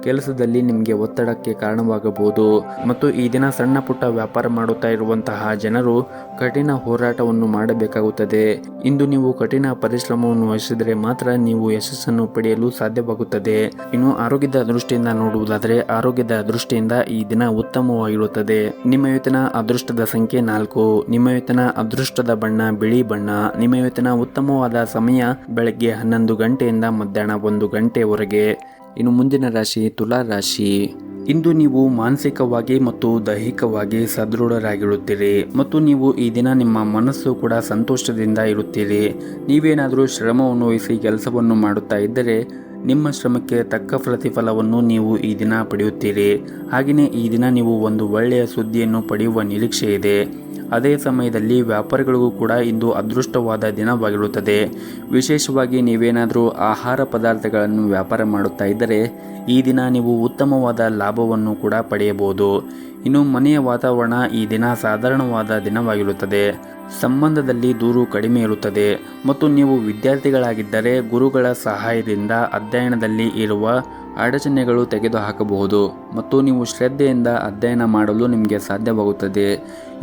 ಕೆಲಸದಲ್ಲಿ ನಿಮಗೆ ಒತ್ತಡಕ್ಕೆ ಕಾರಣವಾಗಬಹುದು. ಮತ್ತು ಈ ದಿನ ಸಣ್ಣ ಪುಟ್ಟ ವ್ಯಾಪಾರ ಮಾಡುತ್ತಾ ಇರುವಂತಹ ಜನರು ಕಠಿಣ ಹೋರಾಟವನ್ನು ಮಾಡಬೇಕಾಗುತ್ತದೆ. ಇಂದು ನೀವು ಕಠಿಣ ಪರಿಶ್ರಮವನ್ನು ವಹಿಸಿದರೆ ಮಾತ್ರ ನೀವು ಯಶಸ್ಸನ್ನು ಪಡೆಯಲು ಸಾಧ್ಯವಾಗುತ್ತದೆ. ಇನ್ನು ಆರೋಗ್ಯದ ದೃಷ್ಟಿಯಿಂದ ನೋಡುವುದಾದರೆ ಆರೋಗ್ಯದ ದೃಷ್ಟಿಯಿಂದ ಈ ದಿನ ಉತ್ತಮವಾಗಿರುತ್ತದೆ. ನಿಮ್ಮ ಇವತ್ತಿನ ಅದೃಷ್ಟದ ಸಂಖ್ಯೆ 4. ನಿಮ್ಮ ಇವತ್ತಿನ ಅದೃಷ್ಟದ ಬಣ್ಣ ಬಿಳಿ ಬಣ್ಣ. ನಿಮ್ಮ ಇವತ್ತಿನ ಉತ್ತಮವಾದ ಸಮಯ ಬೆಳಗ್ಗೆ 11 ಗಂಟೆಯಿಂದ ಮಧ್ಯಾಹ್ನ 1 ಗಂಟೆವರೆಗೆ. ಇನ್ನು ಮುಂದಿನ ರಾಶಿ ತುಲಾ ರಾಶಿ. ಇಂದು ನೀವು ಮಾನಸಿಕವಾಗಿ ಮತ್ತು ದೈಹಿಕವಾಗಿ ಸದೃಢರಾಗಿರುತ್ತೀರಿ ಮತ್ತು ನೀವು ಈ ದಿನ ನಿಮ್ಮ ಮನಸ್ಸು ಕೂಡ ಸಂತೋಷದಿಂದ ಇರುತ್ತೀರಿ. ನೀವೇನಾದರೂ ಶ್ರಮವನ್ನು ವಹಿಸಿ ಕೆಲಸವನ್ನು ಮಾಡುತ್ತಾ ಇದ್ದರೆ ನಿಮ್ಮ ಶ್ರಮಕ್ಕೆ ತಕ್ಕ ಪ್ರತಿಫಲವನ್ನು ನೀವು ಈ ದಿನ ಪಡೆಯುತ್ತೀರಿ. ಹಾಗೆಯೇ ಈ ದಿನ ನೀವು ಒಂದು ಒಳ್ಳೆಯ ಸುದ್ದಿಯನ್ನು ಪಡೆಯುವ ನಿರೀಕ್ಷೆ ಇದೆ. ಅದೇ ಸಮಯದಲ್ಲಿ ವ್ಯಾಪಾರಿಗಳಿಗೂ ಕೂಡ ಇಂದು ಅದೃಷ್ಟವಾದ ದಿನವಾಗಿರುತ್ತದೆ. ವಿಶೇಷವಾಗಿ ನೀವೇನಾದರೂ ಆಹಾರ ಪದಾರ್ಥಗಳನ್ನು ವ್ಯಾಪಾರ ಮಾಡುತ್ತಾ ಇದ್ದರೆ ಈ ದಿನ ನೀವು ಉತ್ತಮವಾದ ಲಾಭವನ್ನು ಕೂಡ ಪಡೆಯಬಹುದು. ಇನ್ನು ಮನೆಯ ವಾತಾವರಣ ಈ ದಿನ ಸಾಧಾರಣವಾದ ದಿನವಾಗಿರುತ್ತದೆ. ಸಂಬಂಧದಲ್ಲಿ ದೂರು ಕಡಿಮೆ ಇರುತ್ತದೆ ಮತ್ತು ನೀವು ವಿದ್ಯಾರ್ಥಿಗಳಾಗಿದ್ದರೆ ಗುರುಗಳ ಸಹಾಯದಿಂದ ಅಧ್ಯಯನದಲ್ಲಿ ಇರುವ ಅಡಚಣೆಗಳು ತೆಗೆದುಹಾಕಬಹುದು ಮತ್ತು ನೀವು ಶ್ರದ್ಧೆಯಿಂದ ಅಧ್ಯಯನ ಮಾಡಲು ನಿಮಗೆ ಸಾಧ್ಯವಾಗುತ್ತದೆ.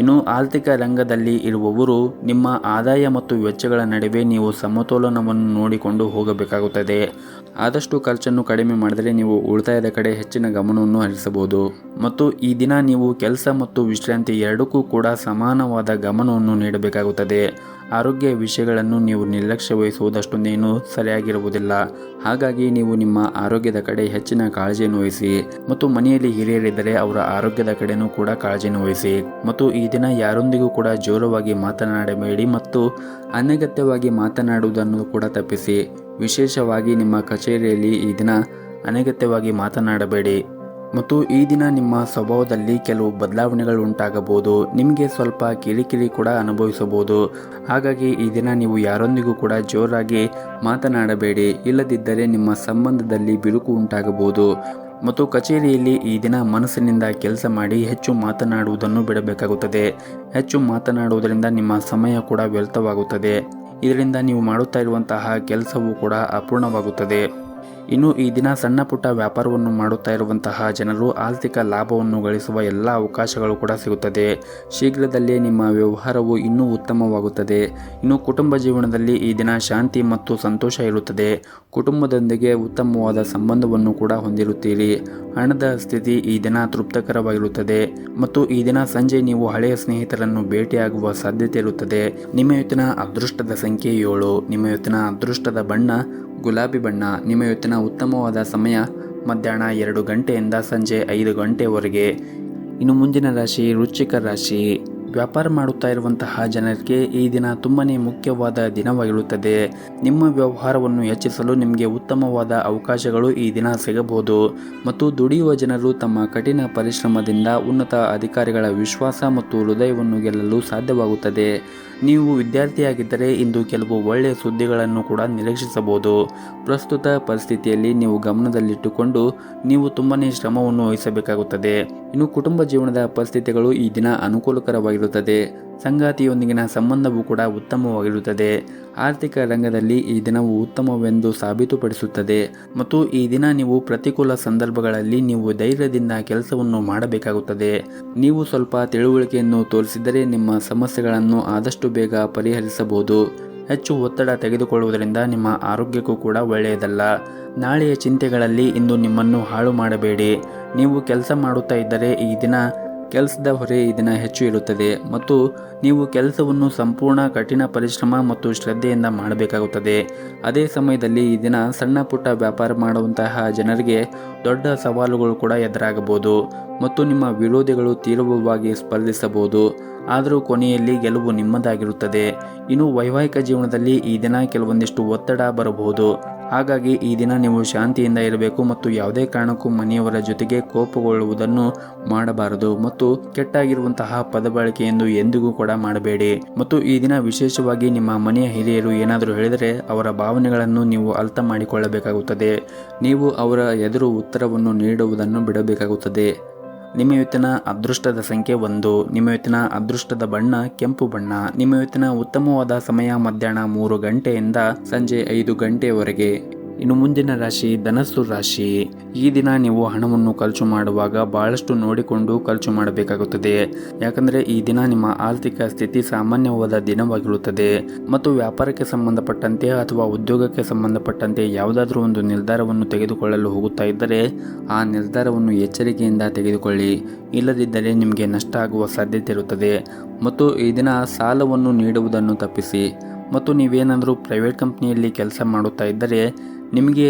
ಇನ್ನು ಆರ್ಥಿಕ ರಂಗದಲ್ಲಿ ಇರುವವರು ನಿಮ್ಮ ಆದಾಯ ಮತ್ತು ವೆಚ್ಚಗಳ ನಡುವೆ ನೀವು ಸಮತೋಲನವನ್ನು ನೋಡಿಕೊಂಡು ಹೋಗಬೇಕಾಗುತ್ತದೆ. ಆದಷ್ಟು ಖರ್ಚನ್ನು ಕಡಿಮೆ ಮಾಡಿದರೆ ನೀವು ಉಳಿತಾಯದ ಕಡೆ ಹೆಚ್ಚಿನ ಗಮನವನ್ನು ಹರಿಸಬಹುದು. ಮತ್ತು ಈ ದಿನ ನೀವು ಕೆಲಸ ಮತ್ತು ವಿಶ್ರಾಂತಿ ಎರಡಕ್ಕೂ ಕೂಡ ಸಮಾನವಾದ ಗಮನವನ್ನು ನೀಡಬೇಕಾಗುತ್ತದೆ. ಆರೋಗ್ಯ ವಿಷಯಗಳನ್ನು ನೀವು ನಿರ್ಲಕ್ಷ್ಯ ವಹಿಸುವುದಷ್ಟೊಂದೇನು ಸರಿಯಾಗಿರುವುದಿಲ್ಲ. ಹಾಗಾಗಿ ನೀವು ನಿಮ್ಮ ಆರೋಗ್ಯದ ಕಡೆ ಹೆಚ್ಚಿನ ಕಾಳಜಿಯನ್ನು ವಹಿಸಿ ಮತ್ತು ಮನೆಯಲ್ಲಿ ಹಿರಿಯರಿದ್ದರೆ ಅವರ ಆರೋಗ್ಯದ ಕಡೆನೂ ಕೂಡ ಕಾಳಜಿಯನ್ನು ವಹಿಸಿ. ಮತ್ತು ಈ ದಿನ ಯಾರೊಂದಿಗೂ ಕೂಡ ಜೋರವಾಗಿ ಮಾತನಾಡಬೇಡಿ ಮತ್ತು ಅನಗತ್ಯವಾಗಿ ಮಾತನಾಡುವುದನ್ನು ಕೂಡ ತಪ್ಪಿಸಿ. ವಿಶೇಷವಾಗಿ ನಿಮ್ಮ ಕಚೇರಿಯಲ್ಲಿ ಈ ದಿನ ಅನಗತ್ಯವಾಗಿ ಮಾತನಾಡಬೇಡಿ ಮತ್ತು ಈ ದಿನ ನಿಮ್ಮ ಸ್ವಭಾವದಲ್ಲಿ ಕೆಲವು ಬದಲಾವಣೆಗಳು ಉಂಟಾಗಬಹುದು. ನಿಮಗೆ ಸ್ವಲ್ಪ ಕಿರಿಕಿರಿ ಕೂಡ ಅನುಭವಿಸಬಹುದು. ಹಾಗಾಗಿ ಈ ದಿನ ನೀವು ಯಾರೊಂದಿಗೂ ಕೂಡ ಜೋರಾಗಿ ಮಾತನಾಡಬೇಡಿ, ಇಲ್ಲದಿದ್ದರೆ ನಿಮ್ಮ ಸಂಬಂಧದಲ್ಲಿ ಬಿರುಕು ಉಂಟಾಗಬಹುದು. ಮತ್ತು ಕಚೇರಿಯಲ್ಲಿ ಈ ದಿನ ಮನಸ್ಸಿನಿಂದ ಕೆಲಸ ಮಾಡಿ ಹೆಚ್ಚು ಮಾತನಾಡುವುದನ್ನು ಬಿಡಬೇಕಾಗುತ್ತದೆ. ಹೆಚ್ಚು ಮಾತನಾಡುವುದರಿಂದ ನಿಮ್ಮ ಸಮಯ ಕೂಡ ವ್ಯರ್ಥವಾಗುತ್ತದೆ. ಇದರಿಂದ ನೀವು ಮಾಡುತ್ತಾ ಇರುವಂತಹ ಕೆಲಸವೂ ಕೂಡ ಅಪೂರ್ಣವಾಗುತ್ತದೆ. ಇನ್ನು ಈ ದಿನ ಸಣ್ಣ ಪುಟ್ಟ ವ್ಯಾಪಾರವನ್ನು ಮಾಡುತ್ತಾ ಇರುವಂತಹ ಜನರು ಆರ್ಥಿಕ ಲಾಭವನ್ನು ಗಳಿಸುವ ಎಲ್ಲ ಅವಕಾಶಗಳು ಕೂಡ ಸಿಗುತ್ತದೆ. ಶೀಘ್ರದಲ್ಲೇ ನಿಮ್ಮ ವ್ಯವಹಾರವು ಇನ್ನೂ ಉತ್ತಮವಾಗುತ್ತದೆ. ಇನ್ನು ಕುಟುಂಬ ಜೀವನದಲ್ಲಿ ಈ ದಿನ ಶಾಂತಿ ಮತ್ತು ಸಂತೋಷ ಇರುತ್ತದೆ. ಕುಟುಂಬದೊಂದಿಗೆ ಉತ್ತಮವಾದ ಸಂಬಂಧವನ್ನು ಕೂಡ ಹೊಂದಿರುತ್ತೀರಿ. ಹಣದ ಸ್ಥಿತಿ ಈ ದಿನ ತೃಪ್ತಕರವಾಗಿರುತ್ತದೆ. ಮತ್ತು ಈ ದಿನ ಸಂಜೆ ನೀವು ಹಳೆಯ ಸ್ನೇಹಿತರನ್ನು ಭೇಟಿಯಾಗುವ ಸಾಧ್ಯತೆ ಇರುತ್ತದೆ. ನಿಮ್ಮ ಇವತ್ತಿನ ಅದೃಷ್ಟದ ಸಂಖ್ಯೆ 7. ನಿಮ್ಮ ಇವತ್ತಿನ ಅದೃಷ್ಟದ ಬಣ್ಣ ಗುಲಾಬಿ ಬಣ್ಣ. ನಿಮ್ಮ ಇವತ್ತಿನ ಉತ್ತಮವಾದ ಸಮಯ ಮಧ್ಯಾಹ್ನ 2 ಗಂಟೆಯಿಂದ ಸಂಜೆ 5 ಗಂಟೆವರೆಗೆ. ಇನ್ನು ಮುಂದಿನ ರಾಶಿ ವೃಶ್ಚಿಕ ರಾಶಿ. ವ್ಯಾಪಾರ ಮಾಡುತ್ತಾ ಇರುವಂತಹ ಜನರಿಗೆ ಈ ದಿನ ತುಂಬನೇ ಮುಖ್ಯವಾದ ದಿನವಾಗಿರುತ್ತದೆ. ನಿಮ್ಮ ವ್ಯವಹಾರವನ್ನು ಹೆಚ್ಚಿಸಲು ನಿಮಗೆ ಉತ್ತಮವಾದ ಅವಕಾಶಗಳು ಈ ದಿನ ಸಿಗಬಹುದು. ಮತ್ತು ದುಡಿಯುವ ಜನರು ತಮ್ಮ ಕಠಿಣ ಪರಿಶ್ರಮದಿಂದ ಉನ್ನತ ಅಧಿಕಾರಿಗಳ ವಿಶ್ವಾಸ ಮತ್ತು ಹೃದಯವನ್ನು ಗೆಲ್ಲಲು ಸಾಧ್ಯವಾಗುತ್ತದೆ. ನೀವು ವಿದ್ಯಾರ್ಥಿಯಾಗಿದ್ದರೆ ಇಂದು ಕೆಲವು ಒಳ್ಳೆಯ ಸುದ್ದಿಗಳನ್ನು ಕೂಡ ನಿರೀಕ್ಷಿಸಬಹುದು. ಪ್ರಸ್ತುತ ಪರಿಸ್ಥಿತಿಯಲ್ಲಿ ನೀವು ಗಮನದಲ್ಲಿಟ್ಟುಕೊಂಡು ನೀವು ತುಂಬನೇ ಶ್ರಮವನ್ನು ವಹಿಸಬೇಕಾಗುತ್ತದೆ. ಇನ್ನು ಕುಟುಂಬ ಜೀವನದ ಪರಿಸ್ಥಿತಿಗಳು ಈ ದಿನ ಅನುಕೂಲಕರವಾಗಿರುತ್ತದೆ. ಸಂಗಾತಿಯೊಂದಿಗಿನ ಸಂಬಂಧವೂ ಕೂಡ ಉತ್ತಮವಾಗಿರುತ್ತದೆ. ಆರ್ಥಿಕ ರಂಗದಲ್ಲಿ ಈ ದಿನವು ಉತ್ತಮವೆಂದು ಸಾಬೀತುಪಡಿಸುತ್ತದೆ. ಮತ್ತು ಈ ದಿನ ನೀವು ಪ್ರತಿಕೂಲ ಸಂದರ್ಭಗಳಲ್ಲಿ ನೀವು ಧೈರ್ಯದಿಂದ ಕೆಲಸವನ್ನು ಮಾಡಬೇಕಾಗುತ್ತದೆ. ನೀವು ಸ್ವಲ್ಪ ತಿಳುವಳಿಕೆಯನ್ನು ತೋರಿಸಿದರೆ ನಿಮ್ಮ ಸಮಸ್ಯೆಗಳನ್ನು ಆದಷ್ಟು ಬೇಗ ಪರಿಹರಿಸಬಹುದು. ಹೆಚ್ಚು ಒತ್ತಡ ತೆಗೆದುಕೊಳ್ಳುವುದರಿಂದ ನಿಮ್ಮ ಆರೋಗ್ಯಕ್ಕೂ ಕೂಡ ಒಳ್ಳೆಯದಲ್ಲ. ನಾಳೆಯ ಚಿಂತೆಗಳಲ್ಲಿ ಇಂದು ನಿಮ್ಮನ್ನು ಹಾಳು ಮಾಡಬೇಡಿ. ನೀವು ಕೆಲಸ ಮಾಡುತ್ತಾ ಇದ್ದರೆ ಈ ದಿನ ಕೆಲಸದ ಹೊರೆ ಈ ದಿನ ಹೆಚ್ಚು ಇರುತ್ತದೆ. ಮತ್ತು ನೀವು ಕೆಲಸವನ್ನು ಸಂಪೂರ್ಣ ಕಠಿಣ ಪರಿಶ್ರಮ ಮತ್ತು ಶ್ರದ್ಧೆಯಿಂದ ಮಾಡಬೇಕಾಗುತ್ತದೆ. ಅದೇ ಸಮಯದಲ್ಲಿ ಈ ದಿನ ಸಣ್ಣ ಪುಟ್ಟ ವ್ಯಾಪಾರ ಮಾಡುವಂತಹ ಜನರಿಗೆ ದೊಡ್ಡ ಸವಾಲುಗಳು ಕೂಡ ಎದುರಾಗಬಹುದು. ಮತ್ತು ನಿಮ್ಮ ವಿರೋಧಿಗಳು ತೀವ್ರವಾಗಿ ಸ್ಪರ್ಧಿಸಬಹುದು. ಆದರೂ ಕೊನೆಯಲ್ಲಿ ಗೆಲುವು ನಿಮ್ಮದಾಗಿರುತ್ತದೆ. ಇನ್ನು ವೈವಾಹಿಕ ಜೀವನದಲ್ಲಿ ಈ ದಿನ ಕೆಲವೊಂದಿಷ್ಟು ಒತ್ತಡ ಬರಬಹುದು. ಹಾಗಾಗಿ ಈ ದಿನ ನೀವು ಶಾಂತಿಯಿಂದ ಇರಬೇಕು ಮತ್ತು ಯಾವುದೇ ಕಾರಣಕ್ಕೂ ಮನೆಯವರ ಜೊತೆಗೆ ಕೋಪಗೊಳ್ಳುವುದನ್ನು ಮಾಡಬಾರದು. ಮತ್ತು ಕೆಟ್ಟಾಗಿರುವಂತಹ ಪದಬಳಕೆಯನ್ನು ಎಂದಿಗೂ ಕೂಡ ಮಾಡಬೇಡಿ. ಮತ್ತು ಈ ದಿನ ವಿಶೇಷವಾಗಿ ನಿಮ್ಮ ಮನೆಯ ಹಿರಿಯರು ಏನಾದರೂ ಹೇಳಿದರೆ ಅವರ ಭಾವನೆಗಳನ್ನು ನೀವು ಅರ್ಥ ಮಾಡಿಕೊಳ್ಳಬೇಕಾಗುತ್ತದೆ. ನೀವು ಅವರ ಎದುರು ಉತ್ತರವನ್ನು ನೀಡುವುದನ್ನು ಬಿಡಬೇಕಾಗುತ್ತದೆ. ನಿಮ್ಮ ಇವತ್ತಿನ ಅದೃಷ್ಟದ ಸಂಖ್ಯೆ 1. ನಿಮ್ಮ ಇವತ್ತಿನ ಅದೃಷ್ಟದ ಬಣ್ಣ ಕೆಂಪು ಬಣ್ಣ. ನಿಮ್ಮ ಇವತ್ತಿನ ಉತ್ತಮವಾದ ಸಮಯ ಮಧ್ಯಾಹ್ನ 3 ಗಂಟೆಯಿಂದ ಸಂಜೆ 5 ಗಂಟೆಯವರೆಗೆ. ಇನ್ನು ಮುಂದಿನ ರಾಶಿ ಧನಸ್ಸು ರಾಶಿ. ಈ ದಿನ ನೀವು ಹಣವನ್ನು ಖರ್ಚು ಮಾಡುವಾಗ ಬಹಳಷ್ಟು ನೋಡಿಕೊಂಡು ಖರ್ಚು ಮಾಡಬೇಕಾಗುತ್ತದೆ. ಯಾಕಂದರೆ ಈ ದಿನ ನಿಮ್ಮ ಆರ್ಥಿಕ ಸ್ಥಿತಿ ಸಾಮಾನ್ಯವಾದ ದಿನವಾಗಿರುತ್ತದೆ. ಮತ್ತು ವ್ಯಾಪಾರಕ್ಕೆ ಸಂಬಂಧಪಟ್ಟಂತೆ ಅಥವಾ ಉದ್ಯೋಗಕ್ಕೆ ಸಂಬಂಧಪಟ್ಟಂತೆ ಯಾವುದಾದ್ರೂ ಒಂದು ನಿರ್ಧಾರವನ್ನು ತೆಗೆದುಕೊಳ್ಳಲು ಹೋಗುತ್ತಾ ಇದ್ದರೆ ಆ ನಿರ್ಧಾರವನ್ನು ಎಚ್ಚರಿಕೆಯಿಂದ ತೆಗೆದುಕೊಳ್ಳಿ. ಇಲ್ಲದಿದ್ದರೆ ನಿಮಗೆ ನಷ್ಟ ಆಗುವ ಸಾಧ್ಯತೆ ಇರುತ್ತದೆ. ಮತ್ತು ಈ ದಿನ ಸಾಲವನ್ನು ನೀಡುವುದನ್ನು ತಪ್ಪಿಸಿ. ಮತ್ತು ನೀವೇನಾದರೂ ಪ್ರೈವೇಟ್ ಕಂಪ್ನಿಯಲ್ಲಿ ಕೆಲಸ ಮಾಡುತ್ತಾ ಇದ್ದರೆ ನಿಮಗೆ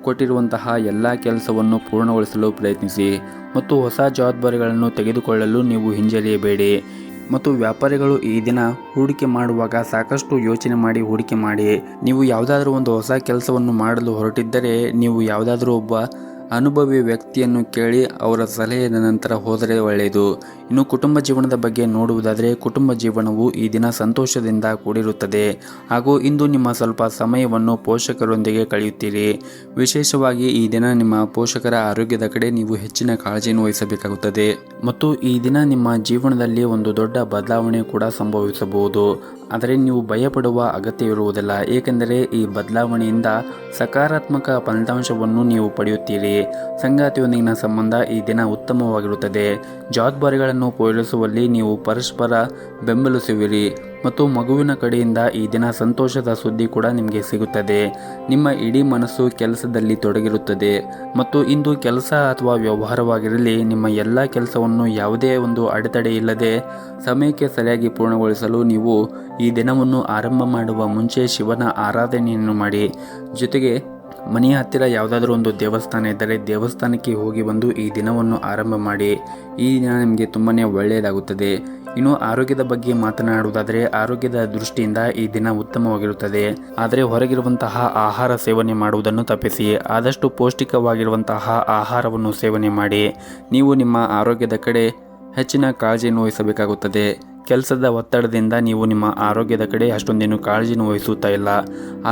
ಕೊಟ್ಟಿರುವಂತಹ ಎಲ್ಲ ಕೆಲಸವನ್ನು ಪೂರ್ಣಗೊಳಿಸಲು ಪ್ರಯತ್ನಿಸಿ. ಮತ್ತು ಹೊಸ ಜವಾಬ್ದಾರಿಗಳನ್ನು ತೆಗೆದುಕೊಳ್ಳಲು ನೀವು ಹಿಂಜರಿಯಬೇಡಿ. ಮತ್ತು ವ್ಯಾಪಾರಿಗಳು ಈ ದಿನ ಹೂಡಿಕೆ ಮಾಡುವಾಗ ಸಾಕಷ್ಟು ಯೋಚನೆ ಮಾಡಿ ಹೂಡಿಕೆ ಮಾಡಿ. ನೀವು ಯಾವುದಾದ್ರೂ ಒಂದು ಹೊಸ ಕೆಲಸವನ್ನು ಮಾಡಲು ಹೊರಟಿದ್ದರೆ ನೀವು ಯಾವುದಾದ್ರೂ ಒಬ್ಬ ಅನುಭವಿ ವ್ಯಕ್ತಿಯನ್ನು ಕೇಳಿ ಅವರ ಸಲಹೆಯ ನಂತರ ಹೋದರೆ ಒಳ್ಳೆಯದು. ಇನ್ನು ಕುಟುಂಬ ಜೀವನದ ಬಗ್ಗೆ ನೋಡುವುದಾದರೆ ಕುಟುಂಬ ಜೀವನವು ಈ ದಿನ ಸಂತೋಷದಿಂದ ಕೂಡಿರುತ್ತದೆ. ಹಾಗೂ ಇಂದು ನಿಮ್ಮ ಸ್ವಲ್ಪ ಸಮಯವನ್ನು ಪೋಷಕರೊಂದಿಗೆ ಕಳೆಯುತ್ತೀರಿ. ವಿಶೇಷವಾಗಿ ಈ ದಿನ ನಿಮ್ಮ ಪೋಷಕರ ಆರೋಗ್ಯದ ಕಡೆ ನೀವು ಹೆಚ್ಚಿನ ಕಾಳಜಿಯನ್ನು ವಹಿಸಬೇಕಾಗುತ್ತದೆ. ಮತ್ತು ಈ ದಿನ ನಿಮ್ಮ ಜೀವನದಲ್ಲಿ ಒಂದು ದೊಡ್ಡ ಬದಲಾವಣೆ ಕೂಡ ಸಂಭವಿಸಬಹುದು. ಆದರೆ ನೀವು ಭಯಪಡುವ ಅಗತ್ಯವಿರುವುದಿಲ್ಲ. ಏಕೆಂದರೆ ಈ ಬದಲಾವಣೆಯಿಂದ ಸಕಾರಾತ್ಮಕ ಫಲಿತಾಂಶವನ್ನು ನೀವು ಪಡೆಯುತ್ತೀರಿ. ಸಂಗಾತಿಯೊಂದಿಗಿನ ಸಂಬಂಧ ಈ ದಿನ ಉತ್ತಮವಾಗಿರುತ್ತದೆ. ಜವಾಬ್ದಾರಿಗಳನ್ನು ಪೂರೈಸುವಲ್ಲಿ ನೀವು ಪರಸ್ಪರ ಬೆಂಬಲಿಸುವಿರಿ. ಮತ್ತು ಮಗುವಿನ ಕಡೆಯಿಂದ ಈ ದಿನ ಸಂತೋಷದ ಸುದ್ದಿ ಕೂಡ ನಿಮಗೆ ಸಿಗುತ್ತದೆ. ನಿಮ್ಮ ಇಡೀ ಮನಸ್ಸು ಕೆಲಸದಲ್ಲಿ ತೊಡಗಿರುತ್ತದೆ. ಮತ್ತು ಇಂದು ಕೆಲಸ ಅಥವಾ ವ್ಯವಹಾರವಾಗಿರಲಿ ನಿಮ್ಮ ಎಲ್ಲ ಕೆಲಸವನ್ನು ಯಾವುದೇ ಒಂದು ಅಡೆತಡೆ ಇಲ್ಲದೆ ಸಮಯಕ್ಕೆ ಸರಿಯಾಗಿ ಪೂರ್ಣಗೊಳಿಸಲು ನೀವು ಈ ದಿನವನ್ನು ಆರಂಭ ಮಾಡುವ ಮುಂಚೆ ಶಿವನ ಆರಾಧನೆಯನ್ನು ಮಾಡಿ. ಜೊತೆಗೆ ಮನೆಯ ಹತ್ತಿರ ಯಾವುದಾದ್ರೂ ಒಂದು ದೇವಸ್ಥಾನ ಇದ್ದರೆ ದೇವಸ್ಥಾನಕ್ಕೆ ಹೋಗಿ ಬಂದು ಈ ದಿನವನ್ನು ಆರಂಭ ಮಾಡಿ. ಈ ದಿನ ನಿಮಗೆ ತುಂಬಾ ಒಳ್ಳೆಯದಾಗುತ್ತದೆ. ಇನ್ನು ಆರೋಗ್ಯದ ಬಗ್ಗೆ ಮಾತನಾಡುವುದಾದರೆ ಆರೋಗ್ಯದ ದೃಷ್ಟಿಯಿಂದ ಈ ದಿನ ಉತ್ತಮವಾಗಿರುತ್ತದೆ. ಆದರೆ ಹೊರಗಿರುವಂತಹ ಆಹಾರ ಸೇವನೆ ಮಾಡುವುದನ್ನು ತಪ್ಪಿಸಿ ಆದಷ್ಟು ಪೌಷ್ಟಿಕವಾಗಿರುವಂತಹ ಆಹಾರವನ್ನು ಸೇವನೆ ಮಾಡಿ. ನೀವು ನಿಮ್ಮ ಆರೋಗ್ಯದ ಕಡೆ ಹೆಚ್ಚಿನ ಕಾಳಜಿಯನ್ನು ವಹಿಸಬೇಕಾಗುತ್ತದೆ. ಕೆಲಸದ ಒತ್ತಡದಿಂದ ನೀವು ನಿಮ್ಮ ಆರೋಗ್ಯದ ಕಡೆ ಅಷ್ಟೊಂದೇನು ಕಾಳಜಿಯನ್ನು ವಹಿಸುತ್ತಾ ಇಲ್ಲ.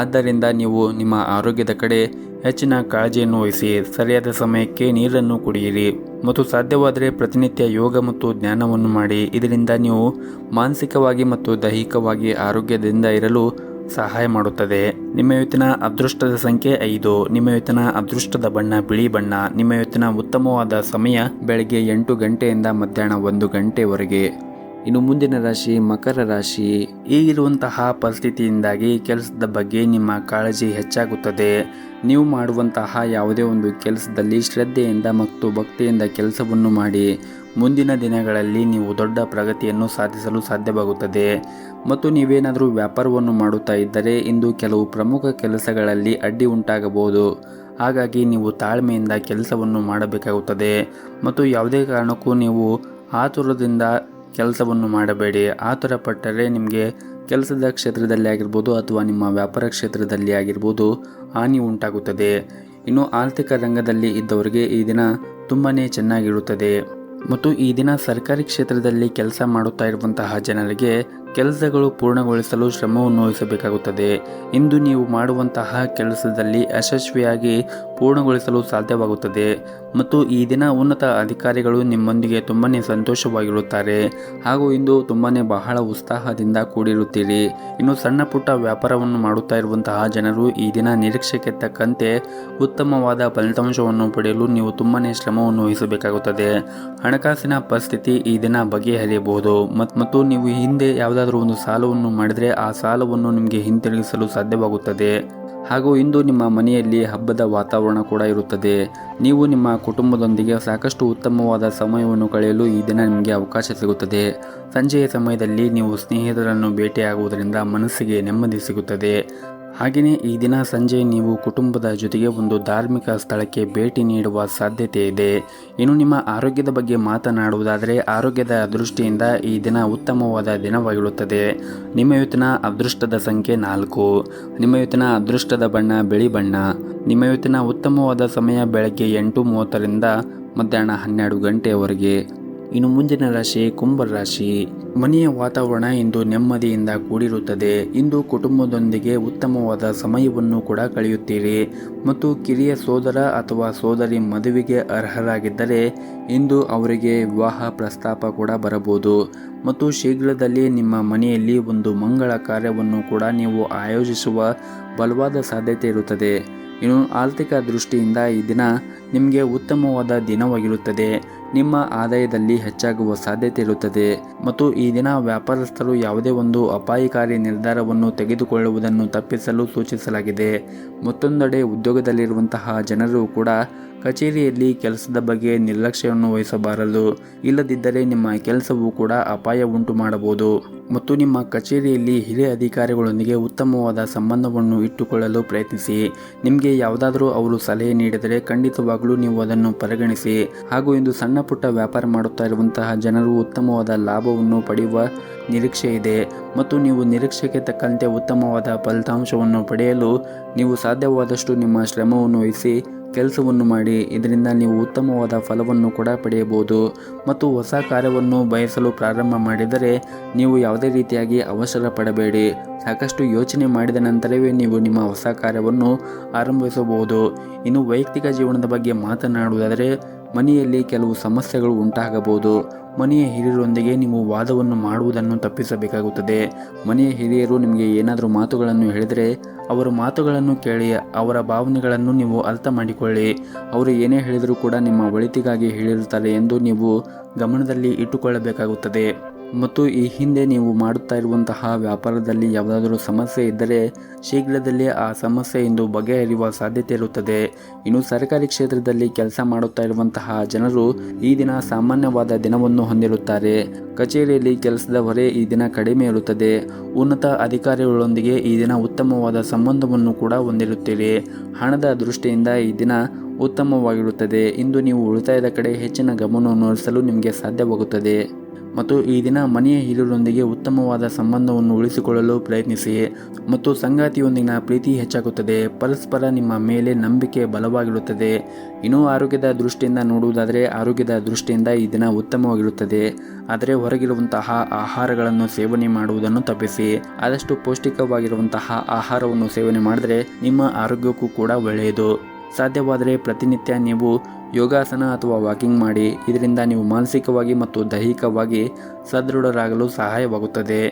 ಆದ್ದರಿಂದ ನೀವು ನಿಮ್ಮ ಆರೋಗ್ಯದ ಕಡೆ ಹೆಚ್ಚಿನ ಕಾಳಜಿಯನ್ನು ವಹಿಸಿ ಸರಿಯಾದ ಸಮಯಕ್ಕೆ ನೀರನ್ನು ಕುಡಿಯಿರಿ ಮತ್ತು ಸಾಧ್ಯವಾದರೆ ಪ್ರತಿನಿತ್ಯ ಯೋಗ ಮತ್ತು ಧ್ಯಾನವನ್ನು ಮಾಡಿ. ಇದರಿಂದ ನೀವು ಮಾನಸಿಕವಾಗಿ ಮತ್ತು ದೈಹಿಕವಾಗಿ ಆರೋಗ್ಯದಿಂದ ಇರಲು ಸಹಾಯ ಮಾಡುತ್ತದೆ. ನಿಮ್ಮ ಇವತ್ತಿನ ಅದೃಷ್ಟದ ಸಂಖ್ಯೆ 5. ನಿಮ್ಮ ಇವತ್ತಿನ ಅದೃಷ್ಟದ ಬಣ್ಣ ಬಿಳಿ ಬಣ್ಣ. ನಿಮ್ಮ ಇವತ್ತಿನ ಉತ್ತಮವಾದ ಸಮಯ ಬೆಳಗ್ಗೆ 8 ಗಂಟೆಯಿಂದ ಮಧ್ಯಾಹ್ನ 1 ಗಂಟೆವರೆಗೆ. ಇನ್ನು ಮುಂದಿನ ರಾಶಿ ಮಕರ ರಾಶಿ. ಈಗಿರುವಂತಹ ಪರಿಸ್ಥಿತಿಯಿಂದಾಗಿ ಕೆಲಸದ ಬಗ್ಗೆ ನಿಮ್ಮ ಕಾಳಜಿ ಹೆಚ್ಚಾಗುತ್ತದೆ. ನೀವು ಮಾಡುವಂತಹ ಯಾವುದೇ ಒಂದು ಕೆಲಸದಲ್ಲಿ ಶ್ರದ್ಧೆಯಿಂದ ಮತ್ತು ಭಕ್ತಿಯಿಂದ ಕೆಲಸವನ್ನು ಮಾಡಿ. ಮುಂದಿನ ದಿನಗಳಲ್ಲಿ ನೀವು ದೊಡ್ಡ ಪ್ರಗತಿಯನ್ನು ಸಾಧಿಸಲು ಸಾಧ್ಯವಾಗುತ್ತದೆ. ಮತ್ತು ನೀವೇನಾದರೂ ವ್ಯಾಪಾರವನ್ನು ಮಾಡುತ್ತಾ ಇದ್ದರೆ ಇಂದು ಕೆಲವು ಪ್ರಮುಖ ಕೆಲಸಗಳಲ್ಲಿ ಅಡ್ಡಿ ಉಂಟಾಗಬಹುದು. ಹಾಗಾಗಿ ನೀವು ತಾಳ್ಮೆಯಿಂದ ಕೆಲಸವನ್ನು ಮಾಡಬೇಕಾಗುತ್ತದೆ ಮತ್ತು ಯಾವುದೇ ಕಾರಣಕ್ಕೂ ನೀವು ಆತುರದಿಂದ ಕೆಲಸವನ್ನು ಮಾಡಬೇಡಿ. ಆತುರ ಪಟ್ಟರೆ ನಿಮಗೆ ಕೆಲಸದ ಕ್ಷೇತ್ರದಲ್ಲಿ ಆಗಿರ್ಬೋದು ಅಥವಾ ನಿಮ್ಮ ವ್ಯಾಪಾರ ಕ್ಷೇತ್ರದಲ್ಲಿ ಆಗಿರ್ಬೋದು ಹಾನಿ ಉಂಟಾಗುತ್ತದೆ. ಇನ್ನು ಆರ್ಥಿಕ ರಂಗದಲ್ಲಿ ಇದ್ದವರಿಗೆ ಈ ದಿನ ತುಂಬಾ ಚೆನ್ನಾಗಿರುತ್ತದೆ. ಮತ್ತು ಈ ದಿನ ಸರ್ಕಾರಿ ಕ್ಷೇತ್ರದಲ್ಲಿ ಕೆಲಸ ಮಾಡುತ್ತಾ ಇರುವಂತಹ ಜನರಿಗೆ ಕೆಲಸಗಳು ಪೂರ್ಣಗೊಳಿಸಲು ಶ್ರಮವನ್ನು ವಹಿಸಬೇಕಾಗುತ್ತದೆ. ಇಂದು ನೀವು ಮಾಡುವಂತಹ ಕೆಲಸದಲ್ಲಿ ಯಶಸ್ವಿಯಾಗಿ ಪೂರ್ಣಗೊಳಿಸಲು ಸಾಧ್ಯವಾಗುತ್ತದೆ. ಮತ್ತು ಈ ದಿನ ಉನ್ನತ ಅಧಿಕಾರಿಗಳು ನಿಮ್ಮೊಂದಿಗೆ ತುಂಬಾ ಸಂತೋಷವಾಗಿರುತ್ತಾರೆ ಹಾಗೂ ಇಂದು ತುಂಬಾ ಬಹಳ ಉತ್ಸಾಹದಿಂದ ಕೂಡಿರುತ್ತೀರಿ. ಇನ್ನು ಸಣ್ಣ ಪುಟ್ಟ ವ್ಯಾಪಾರವನ್ನು ಮಾಡುತ್ತಾ ಇರುವಂತಹ ಜನರು ಈ ದಿನ ನಿರೀಕ್ಷೆಗೆ ತಕ್ಕಂತೆ ಉತ್ತಮವಾದ ಫಲಿತಾಂಶವನ್ನು ಪಡೆಯಲು ನೀವು ತುಂಬಾ ಶ್ರಮವನ್ನು ವಹಿಸಬೇಕಾಗುತ್ತದೆ. ಹಣಕಾಸಿನ ಪರಿಸ್ಥಿತಿ ಈ ದಿನ ಬಗೆಹರಿಯಬಹುದು ಮತ್ತು ನೀವು ಹಿಂದೆ ಯಾವುದಾದ್ರೂ ಒಂದು ಸಾಲವನ್ನು ಮಾಡಿದರೆ ಆ ಸಾಲವನ್ನು ನಿಮಗೆ ಹಿಂತಿರುಗಿಸಲು ಸಾಧ್ಯವಾಗುತ್ತದೆ. ಹಾಗೂ ಇಂದು ನಿಮ್ಮ ಮನೆಯಲ್ಲಿ ಹಬ್ಬದ ವಾತಾವರಣ ಕೂಡ ಇರುತ್ತದೆ. ನೀವು ನಿಮ್ಮ ಕುಟುಂಬದೊಂದಿಗೆ ಸಾಕಷ್ಟು ಉತ್ತಮವಾದ ಸಮಯವನ್ನು ಕಳೆಯಲು ಈ ದಿನ ನಿಮಗೆ ಅವಕಾಶ ಸಿಗುತ್ತದೆ. ಸಂಜೆಯ ಸಮಯದಲ್ಲಿ ನೀವು ಸ್ನೇಹಿತರನ್ನು ಭೇಟಿಯಾಗುವುದರಿಂದ ಮನಸ್ಸಿಗೆ ನೆಮ್ಮದಿ ಸಿಗುತ್ತದೆ. ಹಾಗೆಯೇ ಈ ದಿನ ಸಂಜೆ ನೀವು ಕುಟುಂಬದ ಜೊತೆಗೆ ಒಂದು ಧಾರ್ಮಿಕ ಸ್ಥಳಕ್ಕೆ ಭೇಟಿ ನೀಡುವ ಸಾಧ್ಯತೆ ಇದೆ. ಇನ್ನು ನಿಮ್ಮ ಆರೋಗ್ಯದ ಬಗ್ಗೆ ಮಾತನಾಡುವುದಾದರೆ ಆರೋಗ್ಯದ ದೃಷ್ಟಿಯಿಂದ ಈ ದಿನ ಉತ್ತಮವಾದ ದಿನವಾಗಿರುತ್ತದೆ. ನಿಮ್ಮ ಇವತ್ತಿನ ಅದೃಷ್ಟದ ಸಂಖ್ಯೆ 4. ನಿಮ್ಮ ಇವತ್ತಿನ ಅದೃಷ್ಟದ ಬಣ್ಣ ಬಿಳಿ ಬಣ್ಣ. ನಿಮ್ಮ ಇವತ್ತಿನ ಉತ್ತಮವಾದ ಸಮಯ ಬೆಳಗ್ಗೆ 8:30ರಿಂದ ಮಧ್ಯಾಹ್ನ 12 ಗಂಟೆಯವರೆಗೆ. ಇನ್ನು ಮುಂದಿನ ರಾಶಿ ಕುಂಭ ರಾಶಿ. ಮನೆಯ ವಾತಾವರಣ ಇಂದು ನೆಮ್ಮದಿಯಿಂದ ಕೂಡಿರುತ್ತದೆ. ಇಂದು ಕುಟುಂಬದೊಂದಿಗೆ ಉತ್ತಮವಾದ ಸಮಯವನ್ನು ಕೂಡ ಕಳೆಯುತ್ತೀರಿ ಮತ್ತು ಕಿರಿಯ ಸೋದರ ಅಥವಾ ಸೋದರಿ ಮದುವೆಗೆ ಅರ್ಹರಾಗಿದ್ದರೆ ಇಂದು ಅವರಿಗೆ ವಿವಾಹ ಪ್ರಸ್ತಾಪ ಕೂಡ ಬರಬಹುದು. ಮತ್ತು ಶೀಘ್ರದಲ್ಲೇ ನಿಮ್ಮ ಮನೆಯಲ್ಲಿ ಒಂದು ಮಂಗಳ ಕಾರ್ಯವನ್ನು ಕೂಡ ನೀವು ಆಯೋಜಿಸುವ ಬಲವಾದ ಸಾಧ್ಯತೆ ಇರುತ್ತದೆ. ಇನ್ನು ಆರ್ಥಿಕ ದೃಷ್ಟಿಯಿಂದ ಈ ದಿನ ನಿಮಗೆ ಉತ್ತಮವಾದ ದಿನವಾಗಿರುತ್ತದೆ. ನಿಮ್ಮ ಆದಾಯದಲ್ಲಿ ಹೆಚ್ಚಾಗುವ ಸಾಧ್ಯತೆ ಇರುತ್ತದೆ ಮತ್ತು ಈ ದಿನ ವ್ಯಾಪಾರಸ್ಥರು ಯಾವುದೇ ಒಂದು ಅಪಾಯಕಾರಿ ನಿರ್ಧಾರವನ್ನು ತೆಗೆದುಕೊಳ್ಳುವುದನ್ನು ತಪ್ಪಿಸಲು ಸೂಚಿಸಲಾಗಿದೆ. ಮತ್ತೊಂದೆಡೆ ಉದ್ಯೋಗದಲ್ಲಿರುವಂತಹ ಜನರು ಕೂಡ ಕಚೇರಿಯಲ್ಲಿ ಕೆಲಸದ ಬಗ್ಗೆ ನಿರ್ಲಕ್ಷ್ಯವನ್ನು ವಹಿಸಬಾರದು. ಇಲ್ಲದಿದ್ದರೆ ನಿಮ್ಮ ಕೆಲಸವು ಕೂಡ ಅಪಾಯ ಉಂಟು ಮಾಡಬಹುದು. ಮತ್ತು ನಿಮ್ಮ ಕಚೇರಿಯಲ್ಲಿ ಹಿರಿಯ ಅಧಿಕಾರಿಗಳೊಂದಿಗೆ ಉತ್ತಮವಾದ ಸಂಬಂಧವನ್ನು ಇಟ್ಟುಕೊಳ್ಳಲು ಪ್ರಯತ್ನಿಸಿ. ನಿಮಗೆ ಯಾವುದಾದರೂ ಅವರು ಸಲಹೆ ನೀಡಿದರೆ ಖಂಡಿತವಾಗಲೂ ನೀವು ಅದನ್ನು ಪರಿಗಣಿಸಿ. ಹಾಗೂ ಇಂದು ಸಣ್ಣ ಪುಟ್ಟ ವ್ಯಾಪಾರ ಮಾಡುತ್ತಾ ಇರುವಂತಹ ಜನರು ಉತ್ತಮವಾದ ಲಾಭವನ್ನು ಪಡೆಯುವ ನಿರೀಕ್ಷೆ ಇದೆ ಮತ್ತು ನೀವು ನಿರೀಕ್ಷೆಗೆ ತಕ್ಕಂತೆ ಉತ್ತಮವಾದ ಫಲಿತಾಂಶವನ್ನು ಪಡೆಯಲು ನೀವು ಸಾಧ್ಯವಾದಷ್ಟು ನಿಮ್ಮ ಶ್ರಮವನ್ನು ವಹಿಸಿ ಕೆಲಸವನ್ನು ಮಾಡಿ. ಇದರಿಂದ ನೀವು ಉತ್ತಮವಾದ ಫಲವನ್ನು ಕೂಡ ಪಡೆಯಬಹುದು. ಮತ್ತು ಹೊಸ ಕಾರ್ಯವನ್ನು ಬಯಸಲು ಪ್ರಾರಂಭ ಮಾಡಿದರೆ ನೀವು ಯಾವುದೇ ರೀತಿಯಾಗಿ ಅವಸರ ಪಡಬೇಡಿ. ಸಾಕಷ್ಟು ಯೋಚನೆ ಮಾಡಿದ ನಂತರವೇ ನೀವು ನಿಮ್ಮ ಹೊಸ ಕಾರ್ಯವನ್ನು ಆರಂಭಿಸಬಹುದು. ಇನ್ನು ವೈಯಕ್ತಿಕ ಜೀವನದ ಬಗ್ಗೆ ಮಾತನಾಡುವುದಾದರೆ ಮನೆಯಲ್ಲಿ ಕೆಲವು ಸಮಸ್ಯೆಗಳು ಉಂಟಾಗಬಹುದು. ಮನೆಯ ಹಿರಿಯರೊಂದಿಗೆ ನೀವು ವಾದವನ್ನು ಮಾಡುವುದನ್ನು ತಪ್ಪಿಸಬೇಕಾಗುತ್ತದೆ. ಮನೆಯ ಹಿರಿಯರು ನಿಮಗೆ ಏನಾದರೂ ಮಾತುಗಳನ್ನು ಹೇಳಿದರೆ ಅವರ ಮಾತುಗಳನ್ನು ಕೇಳಿ ಅವರ ಭಾವನೆಗಳನ್ನು ನೀವು ಅರ್ಥ ಮಾಡಿಕೊಳ್ಳಿ. ಅವರು ಏನೇ ಹೇಳಿದರೂ ಕೂಡ ನಿಮ್ಮ ಒಳಿತಿಗಾಗಿ ಹೇಳಿರುತ್ತಾರೆ ಎಂದು ನೀವು ಗಮನದಲ್ಲಿ ಇಟ್ಟುಕೊಳ್ಳಬೇಕಾಗುತ್ತದೆ. ಮತ್ತು ಈ ಹಿಂದೆ ನೀವು ಮಾಡುತ್ತಾ ಇರುವಂತಹ ವ್ಯಾಪಾರದಲ್ಲಿ ಯಾವುದಾದರೂ ಸಮಸ್ಯೆ ಇದ್ದರೆ ಶೀಘ್ರದಲ್ಲೇ ಆ ಸಮಸ್ಯೆ ಇಂದು ಬಗೆಹರಿಯುವ ಸಾಧ್ಯತೆ ಇರುತ್ತದೆ. ಇನ್ನು ಸರ್ಕಾರಿ ಕ್ಷೇತ್ರದಲ್ಲಿ ಕೆಲಸ ಮಾಡುತ್ತಾ ಇರುವಂತಹ ಜನರು ಈ ದಿನ ಸಾಮಾನ್ಯವಾದ ದಿನವನ್ನು ಹೊಂದಿರುತ್ತಾರೆ. ಕಚೇರಿಯಲ್ಲಿ ಕೆಲಸದ ಹೊರೆ ಈ ದಿನ ಕಡಿಮೆ ಇರುತ್ತದೆ. ಉನ್ನತ ಅಧಿಕಾರಿಗಳೊಂದಿಗೆ ಈ ದಿನ ಉತ್ತಮವಾದ ಸಂಬಂಧವನ್ನು ಕೂಡ ಹೊಂದಿರುತ್ತೀರಿ. ಹಣದ ದೃಷ್ಟಿಯಿಂದ ಈ ದಿನ ಉತ್ತಮವಾಗಿರುತ್ತದೆ. ಇಂದು ನೀವು ಉಳಿತಾಯದ ಕಡೆ ಹೆಚ್ಚಿನ ಗಮನವನ್ನು ಹರಿಸಲು ನಿಮಗೆ ಸಾಧ್ಯವಾಗುತ್ತದೆ. ಮತ್ತು ಈ ದಿನ ಮನೆಯ ಹಿರಿಯರೊಂದಿಗೆ ಉತ್ತಮವಾದ ಸಂಬಂಧವನ್ನು ಉಳಿಸಿಕೊಳ್ಳಲು ಪ್ರಯತ್ನಿಸಿ ಮತ್ತು ಸಂಗಾತಿಯೊಂದಿಗಿನ ಪ್ರೀತಿ ಹೆಚ್ಚಾಗುತ್ತದೆ. ಪರಸ್ಪರ ನಿಮ್ಮ ಮೇಲೆ ನಂಬಿಕೆ ಬಲವಾಗಿರುತ್ತದೆ. ಇನ್ನು ಆರೋಗ್ಯದ ದೃಷ್ಟಿಯಿಂದ ನೋಡುವುದಾದರೆ ಆರೋಗ್ಯದ ದೃಷ್ಟಿಯಿಂದ ಈ ದಿನ ಉತ್ತಮವಾಗಿರುತ್ತದೆ. ಆದರೆ ಹೊರಗಿರುವಂತಹ ಆಹಾರಗಳನ್ನು ಸೇವನೆ ಮಾಡುವುದನ್ನು ತಪ್ಪಿಸಿ. ಆದಷ್ಟು ಪೌಷ್ಟಿಕವಾಗಿರುವಂತಹ ಆಹಾರವನ್ನು ಸೇವನೆ ಮಾಡಿದರೆ ನಿಮ್ಮ ಆರೋಗ್ಯಕ್ಕೂ ಕೂಡ ಒಳ್ಳೆಯದು. ಸಾಧ್ಯವಾದರೆ ಪ್ರತಿನಿತ್ಯ ನೀವು ಯೋಗಾಸನ ಅಥವಾ ವಾಕಿಂಗ್ ಮಾಡಿ. ಇದರಿಂದ ನೀವು ಮಾನಸಿಕವಾಗಿ ಮತ್ತು ದೈಹಿಕವಾಗಿ ಸದೃಢರಾಗಲು ಸಹಾಯವಾಗುತ್ತದೆ.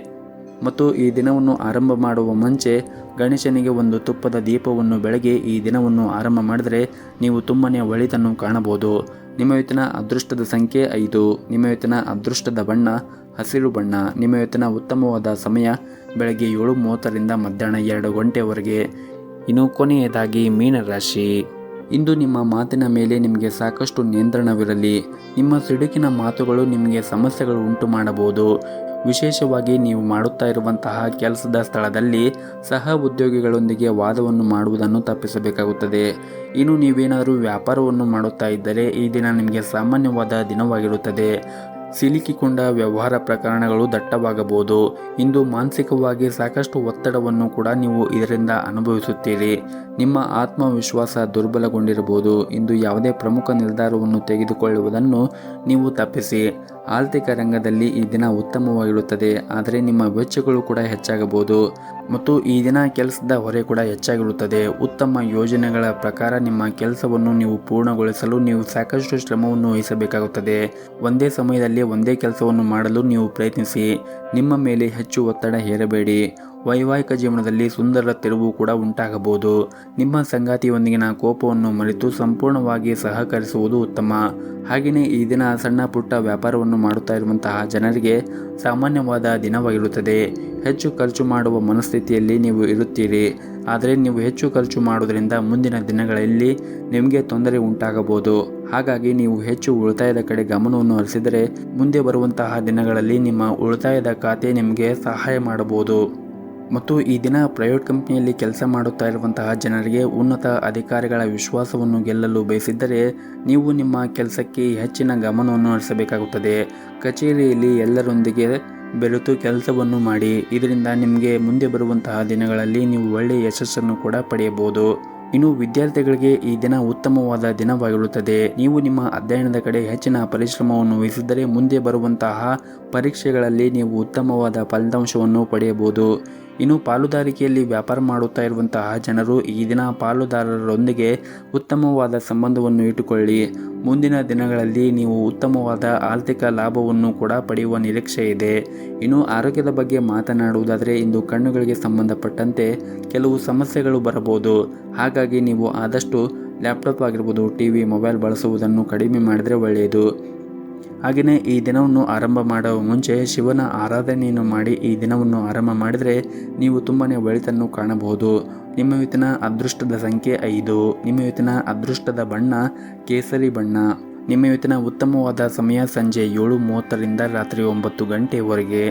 ಮತ್ತು ಈ ದಿನವನ್ನು ಆರಂಭ ಮಾಡುವ ಮುಂಚೆ ಗಣೇಶನಿಗೆ ಒಂದು ತುಪ್ಪದ ದೀಪವನ್ನು ಬೆಳಗಿ ಈ ದಿನವನ್ನು ಆರಂಭ ಮಾಡಿದರೆ ನೀವು ತುಂಬನೇ ಒಳಿತನ್ನು ಕಾಣಬಹುದು. ನಿಮ್ಮ ಇವತ್ತಿನ ಅದೃಷ್ಟದ ಸಂಖ್ಯೆ 5. ನಿಮ್ಮ ಇವತ್ತಿನ ಅದೃಷ್ಟದ ಬಣ್ಣ ಹಸಿರು ಬಣ್ಣ. ನಿಮ್ಮ ಇವತ್ತಿನ ಉತ್ತಮವಾದ ಸಮಯ ಬೆಳಗ್ಗೆ 7:30ರಿಂದ ಮಧ್ಯಾಹ್ನ 2 ಗಂಟೆವರೆಗೆ. ಇನ್ನು ಕೊನೆಯದಾಗಿ ಮೀನರಾಶಿ. ಇಂದು ನಿಮ್ಮ ಮಾತಿನ ಮೇಲೆ ನಿಮಗೆ ಸಾಕಷ್ಟು ನಿಯಂತ್ರಣವಿರಲಿ. ನಿಮ್ಮ ಸಿಡುಕಿನ ಮಾತುಗಳು ನಿಮಗೆ ಸಮಸ್ಯೆಗಳು ಉಂಟು ಮಾಡಬಹುದು. ವಿಶೇಷವಾಗಿ ನೀವು ಮಾಡುತ್ತಾ ಇರುವಂತಹ ಕೆಲಸದ ಸ್ಥಳದಲ್ಲಿ ಸಹ ಉದ್ಯೋಗಿಗಳೊಂದಿಗೆ ವಾದವನ್ನು ಮಾಡುವುದನ್ನು ತಪ್ಪಿಸಬೇಕಾಗುತ್ತದೆ. ಇನ್ನು ನೀವೇನಾದರೂ ವ್ಯಾಪಾರವನ್ನು ಮಾಡುತ್ತಾ ಇದ್ದರೆ ಈ ದಿನ ನಿಮಗೆ ಸಾಮಾನ್ಯವಾದ ದಿನವಾಗಿರುತ್ತದೆ. ಸಿಲುಕಿಕೊಂಡ ವ್ಯವಹಾರ ಪ್ರಕರಣಗಳು ದಟ್ಟವಾಗಬಹುದು. ಇಂದು ಮಾನಸಿಕವಾಗಿ ಸಾಕಷ್ಟು ಒತ್ತಡವನ್ನು ಕೂಡ ನೀವು ಇದರಿಂದ ಅನುಭವಿಸುತ್ತೀರಿ. ನಿಮ್ಮ ಆತ್ಮವಿಶ್ವಾಸ ದುರ್ಬಲಗೊಂಡಿರಬಹುದು. ಇಂದು ಯಾವುದೇ ಪ್ರಮುಖ ನಿರ್ಧಾರವನ್ನು ತೆಗೆದುಕೊಳ್ಳುವುದನ್ನು ನೀವು ತಪ್ಪಿಸಿ. ಆರ್ಥಿಕ ರಂಗದಲ್ಲಿ ಈ ದಿನ ಉತ್ತಮವಾಗಿರುತ್ತದೆ. ಆದರೆ ನಿಮ್ಮ ವೆಚ್ಚಗಳು ಕೂಡ ಹೆಚ್ಚಾಗಬಹುದು ಮತ್ತು ಈ ದಿನ ಕೆಲಸದ ಹೊರೆ ಕೂಡ ಹೆಚ್ಚಾಗಿರುತ್ತದೆ. ಉತ್ತಮ ಯೋಜನೆಗಳ ಪ್ರಕಾರ ನಿಮ್ಮ ಕೆಲಸವನ್ನು ನೀವು ಪೂರ್ಣಗೊಳಿಸಲು ನೀವು ಸಾಕಷ್ಟು ಶ್ರಮವನ್ನು ವಹಿಸಬೇಕಾಗುತ್ತದೆ. ಒಂದೇ ಸಮಯದಲ್ಲಿ ಒಂದೇ ಕೆಲಸವನ್ನು ಮಾಡಲು ನೀವು ಪ್ರಯತ್ನಿಸಿ. ನಿಮ್ಮ ಮೇಲೆ ಹೆಚ್ಚು ಒತ್ತಡ ಹೇರಬೇಡಿ. ವೈವಾಹಿಕ ಜೀವನದಲ್ಲಿ ಸುಂದರ ತಿರುವು ಕೂಡ ಉಂಟಾಗಬಹುದು. ನಿಮ್ಮ ಸಂಗಾತಿಯೊಂದಿಗಿನ ಕೋಪವನ್ನು ಮರೆತು ಸಂಪೂರ್ಣವಾಗಿ ಸಹಕರಿಸುವುದು ಉತ್ತಮ. ಹಾಗೆಯೇ ಈ ದಿನ ಸಣ್ಣ ಪುಟ್ಟ ವ್ಯಾಪಾರವನ್ನು ಮಾಡುತ್ತಾ ಇರುವಂತಹ ಜನರಿಗೆ ಸಾಮಾನ್ಯವಾದ ದಿನವಾಗಿರುತ್ತದೆ. ಹೆಚ್ಚು ಖರ್ಚು ಮಾಡುವ ಮನಸ್ಥಿತಿಯಲ್ಲಿ ನೀವು ಇರುತ್ತೀರಿ. ಆದರೆ ನೀವು ಹೆಚ್ಚು ಖರ್ಚು ಮಾಡುವುದರಿಂದ ಮುಂದಿನ ದಿನಗಳಲ್ಲಿ ನಿಮಗೆ ತೊಂದರೆ ಉಂಟಾಗಬಹುದು. ಹಾಗಾಗಿ ನೀವು ಹೆಚ್ಚು ಉಳಿತಾಯದ ಕಡೆ ಗಮನವನ್ನು ಹರಿಸಿದರೆ ಮುಂದೆ ಬರುವಂತಹ ದಿನಗಳಲ್ಲಿ ನಿಮ್ಮ ಉಳಿತಾಯದ ಖಾತೆ ನಿಮಗೆ ಸಹಾಯ ಮಾಡಬಹುದು. ಮತ್ತು ಈ ದಿನ ಪ್ರೈವೇಟ್ ಕಂಪನಿಯಲ್ಲಿ ಕೆಲಸ ಮಾಡುತ್ತಾ ಇರುವಂತಹ ಜನರಿಗೆ ಉನ್ನತ ಅಧಿಕಾರಿಗಳ ವಿಶ್ವಾಸವನ್ನು ಗೆಲ್ಲಲು ಬಯಸಿದ್ದರೆ ನೀವು ನಿಮ್ಮ ಕೆಲಸಕ್ಕೆ ಹೆಚ್ಚಿನ ಗಮನವನ್ನು ಹರಿಸಬೇಕಾಗುತ್ತದೆ. ಕಚೇರಿಯಲ್ಲಿ ಎಲ್ಲರೊಂದಿಗೆ ಬೆರೆತು ಕೆಲಸವನ್ನು ಮಾಡಿ. ಇದರಿಂದ ನಿಮಗೆ ಮುಂದೆ ಬರುವಂತಹ ದಿನಗಳಲ್ಲಿ ನೀವು ಒಳ್ಳೆಯ ಯಶಸ್ಸನ್ನು ಕೂಡ ಪಡೆಯಬಹುದು. ಇನ್ನು ವಿದ್ಯಾರ್ಥಿಗಳಿಗೆ ಈ ದಿನ ಉತ್ತಮವಾದ ದಿನವಾಗಿರುತ್ತದೆ. ನೀವು ನಿಮ್ಮ ಅಧ್ಯಯನದ ಕಡೆ ಹೆಚ್ಚಿನ ಪರಿಶ್ರಮವನ್ನು ವಹಿಸಿದರೆ ಮುಂದೆ ಬರುವಂತಹ ಪರೀಕ್ಷೆಗಳಲ್ಲಿ ನೀವು ಉತ್ತಮವಾದ ಫಲಿತಾಂಶವನ್ನು ಪಡೆಯಬಹುದು. ಇನ್ನು ಪಾಲುದಾರಿಕೆಯಲ್ಲಿ ವ್ಯಾಪಾರ ಮಾಡುತ್ತಾ ಇರುವಂತಹ ಜನರು ಈ ದಿನ ಪಾಲುದಾರರೊಂದಿಗೆ ಉತ್ತಮವಾದ ಸಂಬಂಧವನ್ನು ಇಟ್ಟುಕೊಳ್ಳಿ. ಮುಂದಿನ ದಿನಗಳಲ್ಲಿ ನೀವು ಉತ್ತಮವಾದ ಆರ್ಥಿಕ ಲಾಭವನ್ನು ಕೂಡ ಪಡೆಯುವ ನಿರೀಕ್ಷೆ ಇದೆ. ಇನ್ನು ಆರೋಗ್ಯದ ಬಗ್ಗೆ ಮಾತನಾಡುವುದಾದರೆ ಇಂದು ಕಣ್ಣುಗಳಿಗೆ ಸಂಬಂಧಪಟ್ಟಂತೆ ಕೆಲವು ಸಮಸ್ಯೆಗಳು ಬರಬಹುದು. ಹಾಗಾಗಿ ನೀವು ಆದಷ್ಟು ಲ್ಯಾಪ್ಟಾಪ್ ಆಗಿರ್ಬೋದು, ಟಿವಿ, ಮೊಬೈಲ್ ಬಳಸುವುದನ್ನು ಕಡಿಮೆ ಮಾಡಿದರೆ ಒಳ್ಳೆಯದು. ಹಾಗೆಯೇ ಈ ದಿನವನ್ನು ಆರಂಭ ಮಾಡುವ ಮುಂಚೆ ಶಿವನ ಆರಾಧನೆಯನ್ನು ಮಾಡಿ ಈ ದಿನವನ್ನು ಆರಂಭ ಮಾಡಿದರೆ ನೀವು ತುಂಬನೇ ಒಳಿತನ್ನು ಕಾಣಬಹುದು. ನಿಮ್ಮ ಇವತ್ತಿನ ಅದೃಷ್ಟದ ಸಂಖ್ಯೆ 5. ನಿಮ್ಮ ಇವತ್ತಿನ ಅದೃಷ್ಟದ ಬಣ್ಣ ಕೇಸರಿ ಬಣ್ಣ. ನಿಮ್ಮ ಇವತ್ತಿನ ಉತ್ತಮವಾದ ಸಮಯ ಸಂಜೆ 7:30ರಿಂದ ರಾತ್ರಿ 9 ಗಂಟೆವರೆಗೆ.